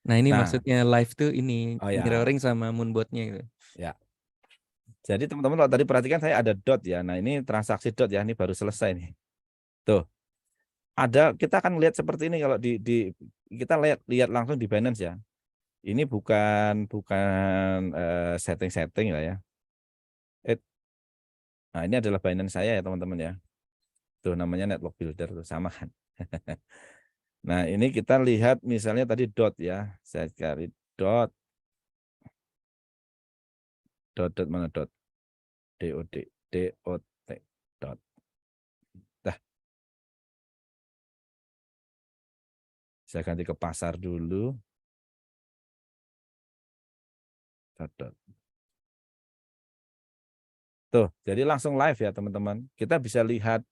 Nah ini maksudnya live tuh ini ya. mirroring sama Moonbot-nya gitu. Ya. Jadi teman-teman kalau tadi perhatikan saya ada dot ya. Nah ini transaksi dot ya, ini baru selesai nih. Tuh. Kita akan lihat seperti ini kalau kita lihat langsung di Binance ya. Ini bukan setting lah ya. Nah, ini adalah Binance saya ya teman-teman ya. Tuh namanya Network Builder tuh sama kan. Nah, ini kita lihat misalnya tadi dot ya. Saya cari dot mana dot? DOT dot. Dah. Saya ganti ke pasar dulu. Dot. Tuh, jadi langsung live ya teman-teman. Kita bisa lihat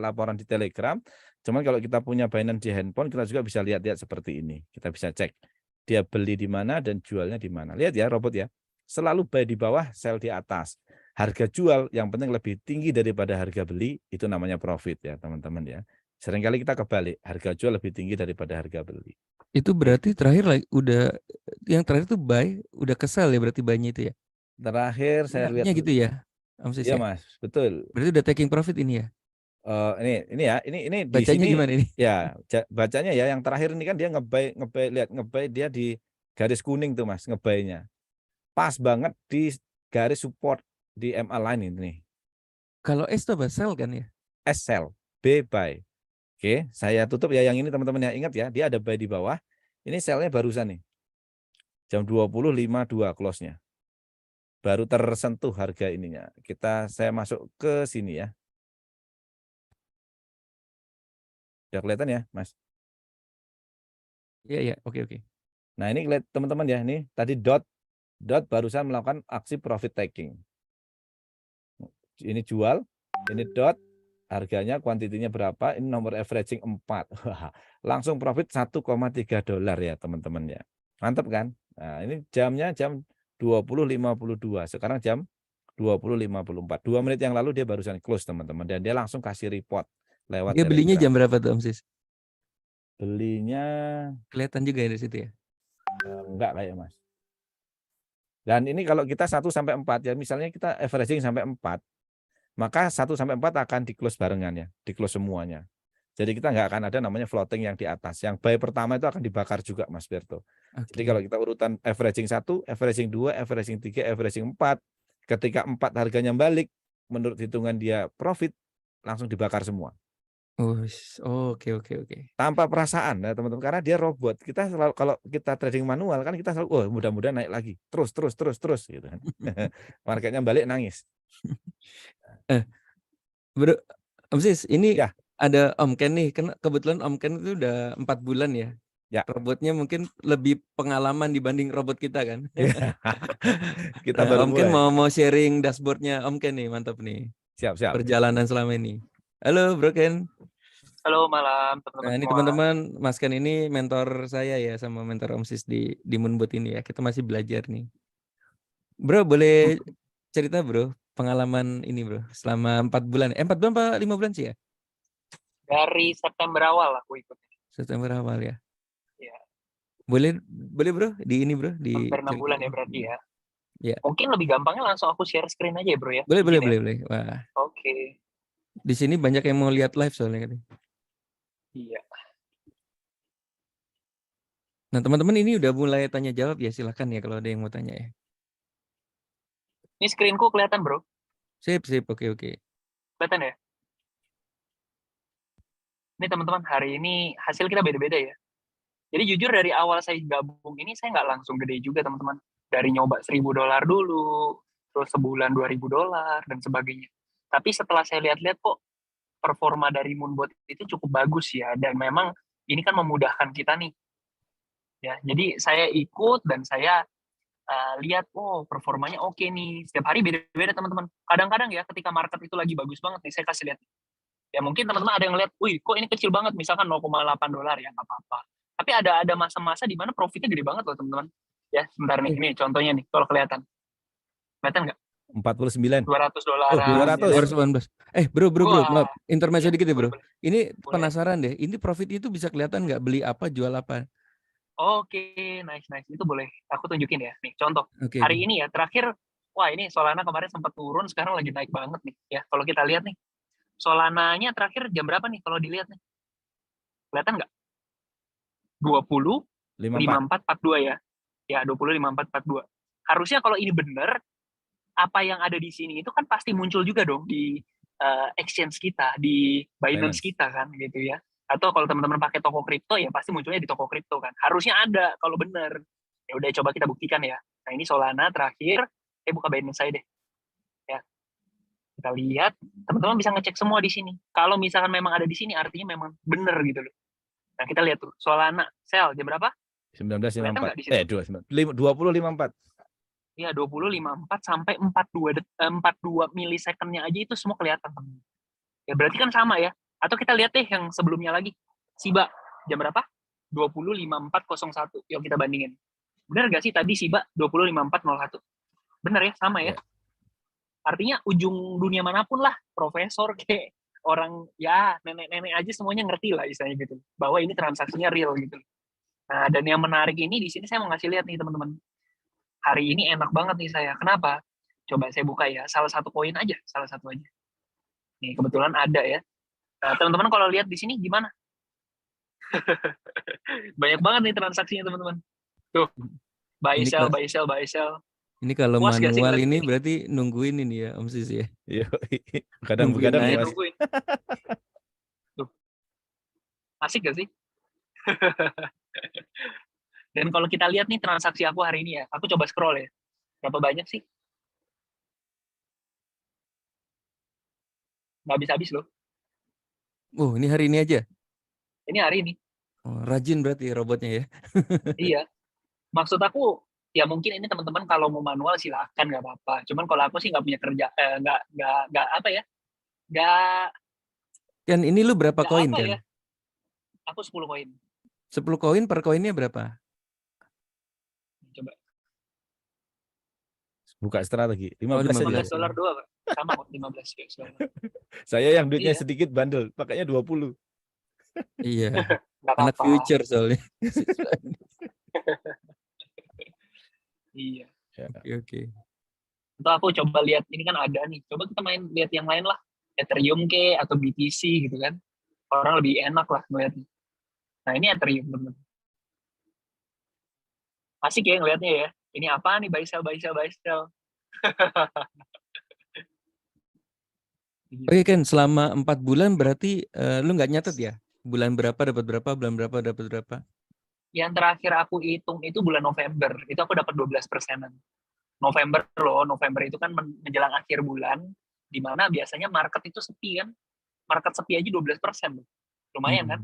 laporan di Telegram. Cuman kalau kita punya Binance di handphone, kita juga bisa lihat seperti ini. Kita bisa cek dia beli di mana dan jualnya di mana. Lihat ya robot ya. Selalu buy di bawah, sell di atas. Harga jual yang penting lebih tinggi daripada harga beli, itu namanya profit ya teman-teman ya. Seringkali kita kebalik, harga jual lebih tinggi daripada harga beli. Itu berarti terakhir yang terakhir tuh buy, udah kesel ya berarti buy-nya itu ya? Terakhir saya lihat gitu ya, Iya Mas, betul. Berarti udah taking profit ini ya? Ini ya, ini di Bacanya sini gimana ini? ya, bacanya ya yang terakhir ini kan dia ngebuy dia di garis kuning tuh Mas, ngebuy-nya. Pas banget di garis support di MA line ini. Kalau S itu apa? Sell kan ya? S sell, B buy. Oke, saya tutup ya yang ini teman-teman ya. Ingat ya, dia ada buy di bawah. Ini sell-nya barusan nih. Jam 20.52 close-nya. Baru tersentuh harga ininya. Saya masuk ke sini ya. Udah kelihatan ya, Mas? Iya, iya. Oke, oke. Nah, ini lihat teman-teman ya, ini tadi dot barusan melakukan aksi profit taking. Ini jual, ini dot, harganya kuantitinya berapa, ini nomor averaging 4. Langsung profit $1,3 ya teman-teman ya. Mantap kan? Nah, ini jamnya jam 20.52. Sekarang jam 20.54. 2 menit yang lalu dia barusan close teman-teman. Dan dia langsung kasih report lewat Dia belinya Telegram. jam berapa tuh Om Sis? Belinya Kelihatan juga ya di situ ya? enggak kayak Mas. Dan ini kalau kita 1 sampai 4 ya, misalnya kita averaging sampai 4, maka 1 sampai 4 akan di close barengan ya, di close semuanya. Jadi kita nggak akan ada namanya floating yang di atas. Yang buy pertama itu akan dibakar juga Mas Berto. Jadi kalau kita urutan averaging 1, averaging 2, averaging 3, averaging 4, ketika 4 harganya balik, menurut hitungan dia profit, langsung dibakar semua. Oke, oke, oke. Tanpa perasaan ya teman-teman, karena dia robot. Kita selalu, kalau kita trading manual kan kita selalu, oh mudah-mudahan naik lagi. Terus gitu kan. Marketnya balik nangis. Bro, Om Sis, ini Ya. ada Om Ken nih. Kebetulan Om Ken itu udah 4 bulan ya. Ya. Robotnya mungkin lebih pengalaman dibanding robot kita kan. Kita Nah, baru Om Ken mulai. mau sharing dashboardnya Om Ken nih, mantap nih. Siap. Perjalanan selama ini. Halo Bro Ken. Halo malam teman-teman Nah, ini semua. teman-teman, Mas Ken ini mentor saya ya, sama mentor Om Sis di Moonboot ini ya. Kita masih belajar nih. Bro, boleh cerita bro, pengalaman ini bro, selama 4 bulan. 4 bulan apa 5 bulan sih ya? Dari September awal aku ikut. September awal ya. Ya. Boleh bro, di ini bro, di Hampir 6 bulan ya berarti ya. Ya. Mungkin lebih gampangnya langsung aku share screen aja ya bro ya. Boleh. Wah. Oke. Di sini banyak yang mau lihat live soalnya kan. Iya. Nah teman-teman ini udah mulai tanya jawab ya, silakan ya kalau ada yang mau tanya ya. Ini screenku kelihatan bro? Sip, oke. Kelihatan ya? Ini teman-teman, hari ini hasil kita beda-beda ya. Jadi jujur dari awal saya gabung ini, saya nggak langsung gede juga teman-teman. Dari nyoba $1.000 dulu, terus sebulan $2.000 dan sebagainya. Tapi setelah saya lihat-lihat kok performa dari Moonboot itu cukup bagus ya, dan memang ini kan memudahkan kita nih. Ya, jadi saya ikut dan saya lihat, oh performanya oke nih. Setiap hari beda-beda teman-teman. Kadang-kadang ya ketika market itu lagi bagus banget nih, saya kasih lihat. Ya mungkin teman-teman ada yang lihat, wih kok ini kecil banget, misalkan $0,8 ya nggak apa-apa. Tapi ada masa-masa di mana profitnya gede banget loh teman-teman. Ya sebentar nih, ini contohnya nih, kalau kelihatan nggak? 49. $200. 200. Bro, Wah. maaf, intermezzo dikit ya bro. Boleh. Ini penasaran deh, ini profitnya itu bisa kelihatan nggak, beli apa, jual apa? Oke, nice. Itu boleh aku tunjukin ya. Nih, contoh. Okay. Hari ini ya, terakhir, wah ini Solana kemarin sempat turun, sekarang lagi naik banget nih. Ya, kalau kita lihat nih, Solananya terakhir jam berapa nih kalau dilihat nih? Kelihatan nggak? 20.5442 ya. Ya, 20.5442. Harusnya kalau ini benar, apa yang ada di sini itu kan pasti muncul juga dong di exchange kita, di Binance kita kan gitu ya. Atau kalau teman-teman pakai toko kripto ya pasti munculnya di toko kripto kan. Harusnya ada kalau benar. Ya udah coba kita buktikan ya. Nah, ini Solana terakhir, buka Binance saya deh. Ya. Kita lihat, teman-teman bisa ngecek semua di sini. Kalau misalkan memang ada di sini artinya memang benar gitu loh. Nah, kita lihat tuh Solana sell jam berapa? 19.54. 20.54. Iya, 20.54 sampai 42 milisecondnya aja itu semua kelihatan. Ya berarti kan sama ya. Atau kita lihat deh yang sebelumnya lagi. Shiba jam berapa? 20.5401. Yuk kita bandingin. Benar nggak sih tadi Shiba 20.5401? Benar ya, sama ya. Artinya ujung dunia manapun lah, profesor kayak orang ya nenek-nenek aja semuanya ngerti lah istilahnya gitu. Bahwa ini transaksinya real gitu. Nah, dan yang menarik ini di sini saya mau ngasih lihat nih teman-teman. Hari ini enak banget nih saya. Kenapa? Coba saya buka ya. Salah satu poin aja. Nih, kebetulan ada ya. Nah, teman-teman kalau lihat di sini gimana? Banyak banget nih transaksinya teman-teman. Tuh. Buy sell. Ini kalau manual ini berarti nungguin ini ya Om Sis ya. Iya. Kadang-kadang nungguin. Tuh. Asik gak sih? Dan kalau kita lihat nih transaksi aku hari ini ya, aku coba scroll ya. Berapa banyak sih? Nggak habis-habis loh. Oh, ini hari ini aja. Ini hari ini. Oh, rajin berarti robotnya ya. Iya. Maksud aku, ya mungkin ini teman-teman kalau mau manual silahkan, nggak apa-apa. Cuman kalau aku sih nggak punya kerja, nggak apa ya, nggak Kan ini lu berapa nggak koin apa kan? ya. Aku 10 koin. 10 koin per koinnya berapa? Coba. Buka strategi Oh, 15 aja. 15 dolar doang, sama kok 15 US dollar. Saya yang duitnya Iya. sedikit bandel, pakainya 20. Iya. Nggak Anak apa-apa. future soalnya. Iya. Oke. Atau aku coba lihat, ini kan ada nih. Coba kita main lihat yang lain lah. Ethereum ke atau BTC gitu kan. Orang lebih enak lah ngeliatnya. Nah ini Ethereum teman-teman. Asik ya ngeliatnya ya. Ini apa nih, buy sell, buy sell, buy sell. Oke kan, selama 4 bulan berarti lu nggak nyatet ya? Bulan berapa dapat berapa, bulan berapa dapat berapa? Yang terakhir aku hitung itu bulan November. Itu aku dapat 12%. November loh, November itu kan menjelang akhir bulan, di mana biasanya market itu sepi kan. Market sepi aja 12%. Lumayan kan?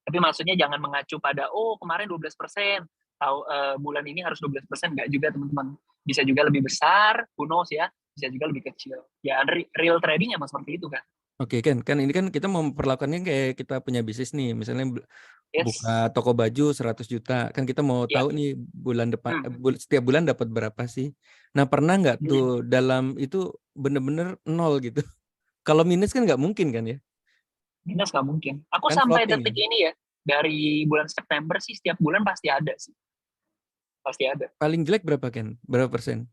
Tapi maksudnya jangan mengacu pada, oh kemarin 12%, tahu bulan ini harus 12%, nggak juga teman-teman. Bisa juga lebih besar, who knows ya, bisa juga lebih kecil. Ya real trading emang seperti itu kan. Oke kan ini kan kita mau memperlakukannya kayak kita punya bisnis nih, misalnya Yes. buka toko baju 100 juta, kan kita mau Ya. tahu nih bulan depan, setiap bulan dapat berapa sih. Nah pernah nggak tuh dalam itu bener-bener nol gitu? Kalau minus kan nggak mungkin kan ya? Minus nggak mungkin. Aku Kan sampai floating, detik ya? ini ya, dari bulan September sih setiap bulan pasti ada sih. Pasti ada. Paling jelek berapa Ken? Berapa persen?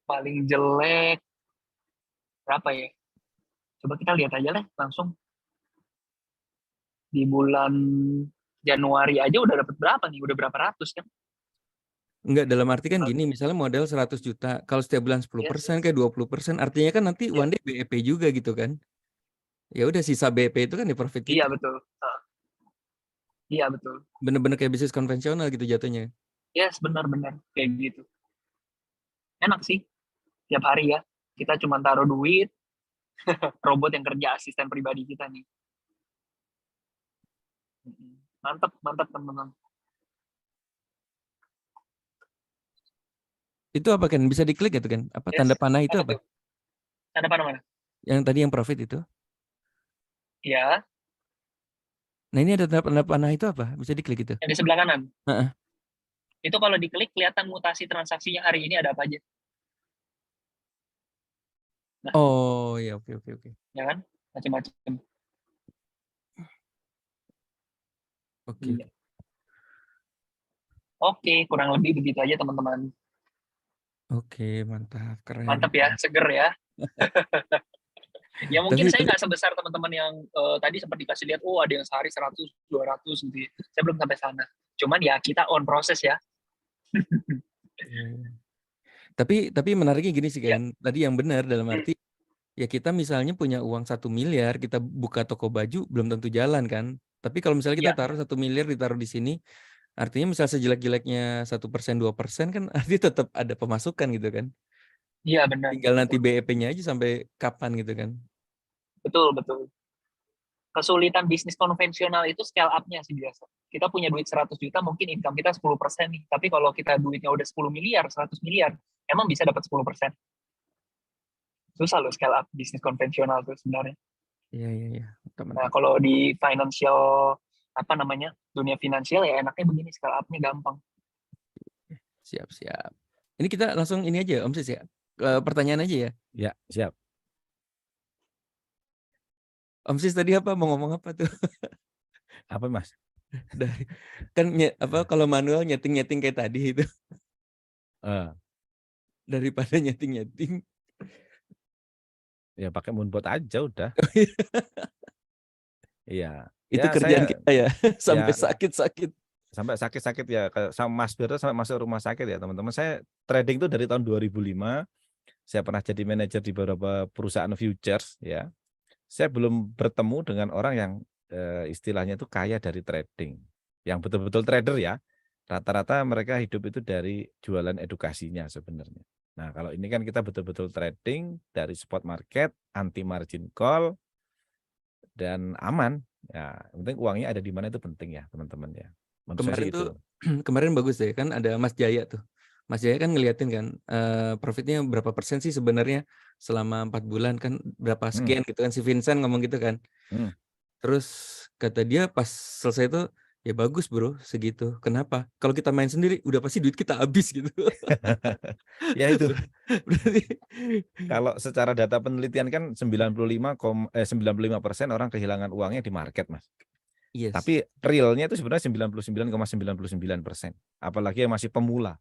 Paling jelek berapa ya? Coba kita lihat aja lah langsung. Di bulan Januari aja udah dapat berapa nih? Udah berapa ratus kan? Enggak, dalam arti kan gini, misalnya modal 100 juta, kalau setiap bulan 10% kayak 20%, artinya kan nanti one day BEP juga gitu kan. Ya udah sisa BEP itu kan di profit kita. Iya betul. Iya betul. Bener-bener kayak bisnis konvensional gitu jatuhnya. Yes, benar-benar kayak gitu. Enak sih. Tiap hari ya. Kita cuma taruh duit, robot yang kerja asisten pribadi kita nih. Mantap, mantap teman-teman. Itu apa kan? Bisa diklik gitu kan? Apa tanda panah itu apa? Tanda panah mana? Yang tadi yang profit itu? Ya. Nah ini ada tanda panah itu apa? Bisa diklik itu? Yang di sebelah kanan. Heeh. Itu kalau diklik kelihatan mutasi transaksinya hari ini ada apa aja. Nah, oh ya, oke. Ya kan? Macam-macam. Oke. Iya. Oke, kurang lebih begitu aja teman-teman. Oke, mantap, keren. Mantap ya, seger ya. Ya mungkin Tapi- saya nggak sebesar teman-teman yang tadi sempat dikasih lihat, oh ada yang sehari 100, 200 gitu ya. Saya belum sampai sana. Cuman ya kita on proses ya. Tapi menariknya gini sih kan, tadi yang benar dalam arti ya kita misalnya punya uang 1 miliar, kita buka toko baju belum tentu jalan kan. Tapi kalau misalnya kita taruh 1 miliar ditaruh di sini, artinya misal sejelek-jeleknya 1%, 2% kan artinya tetap ada pemasukan gitu kan. Iya benar. Tinggal nanti BEP-nya aja sampai kapan gitu kan. Betul. Kesulitan bisnis konvensional itu scale up-nya sih biasa. Kita punya duit 100 juta, mungkin income kita 10% nih. Tapi kalau kita duitnya udah 10 miliar, 100 miliar, emang bisa dapat 10%. Susah loh scale up bisnis konvensional tuh sebenarnya. Iya. Nah, kalau di financial, dunia finansial ya enaknya begini, scale up-nya gampang. Siap. Ini kita langsung ini aja Om Sis ya. Pertanyaan aja ya. Ya, siap. Om Sis tadi apa mau ngomong apa tuh? Apa Mas? Dari kan kalau manual nyeting kayak tadi itu. Daripada nyeting. Ya pakai moonbot aja udah. Iya. Itu kerjaan kita ya. Sampai Ya. sakit-sakit. Sampai sakit-sakit ya, sama Mas Birto sampai masuk rumah sakit ya teman-teman. Saya trading itu dari tahun 2005. Saya pernah jadi manajer di beberapa perusahaan futures ya. Saya belum bertemu dengan orang yang istilahnya itu kaya dari trading. yang betul-betul trader ya, rata-rata mereka hidup itu dari jualan edukasinya sebenarnya. Nah, kalau ini kan kita betul-betul trading dari spot market, anti margin call, dan aman. Ya, yang penting uangnya ada di mana itu penting ya, teman-teman ya. Menurut saya Kemarin sih tuh itu. kemarin bagus deh kan ada Mas Jaya tuh. Mas Jaya kan ngeliatin kan profitnya berapa persen sih sebenarnya selama 4 bulan kan berapa Hmm, sekian gitu kan si Vincent ngomong gitu kan. hmm. Terus kata dia pas selesai itu ya bagus bro segitu. Kenapa? Kalau kita main sendiri udah pasti duit kita habis gitu. Ya itu. Berarti Kalau secara data penelitian kan 95% orang kehilangan uangnya di market, Mas. yes. Tapi realnya itu sebenarnya 99,99%. Apalagi yang masih pemula.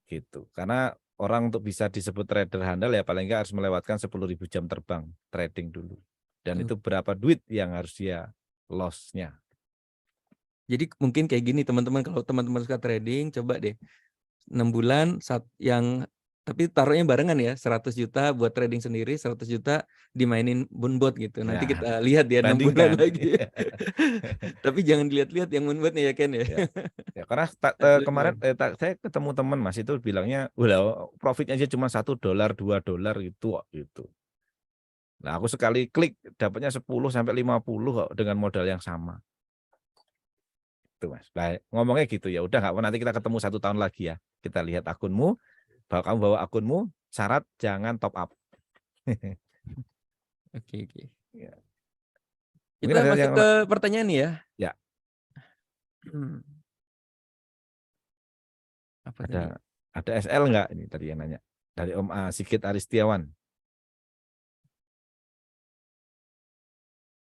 Gitu. Karena orang untuk bisa disebut trader handal ya paling nggak harus melewatkan 10.000 jam terbang trading dulu. Dan Tuh. itu berapa duit yang harus dia loss-nya. Jadi mungkin kayak gini teman-teman kalau teman-teman suka trading coba deh 6 bulan tapi taruhnya barengan ya 100 juta buat trading sendiri 100 juta dimainin Moonbot gitu. Nanti Ya, kita lihat ya 6 bulan bandingkan. lagi. Tapi jangan dilihat-lihat yang Moonbotnya ya Ken ya. Ya. Ya, karena kemarin Hasilnya. saya ketemu teman Mas itu bilangnya, "Wah, profitnya aja cuma $1, $2 gitu gitu." Nah, aku sekali klik dapatnya 10 sampai 50 kok dengan modal yang sama. Tuh, Mas. Nah, ngomongnya gitu ya. Udah nggak apa nanti kita ketemu 1 tahun lagi ya. Kita lihat akunmu, kamu bawa akunmu, syarat jangan top up. Oke. Ya. Mungkin Kita ada masuk yang ke pertanyaan nih ya. ya, Hmm, apa tadi? ada SL nggak ini tadi yang nanya dari Om Sigit Aristiawan.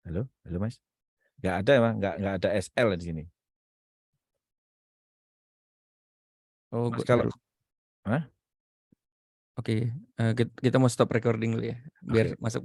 Halo, halo Mas. Nggak ada Mas, nggak ada SL di sini. Oh, Mas kalau baru. Hah? Oke, kita mau stop recording dulu ya biar Oke. masuk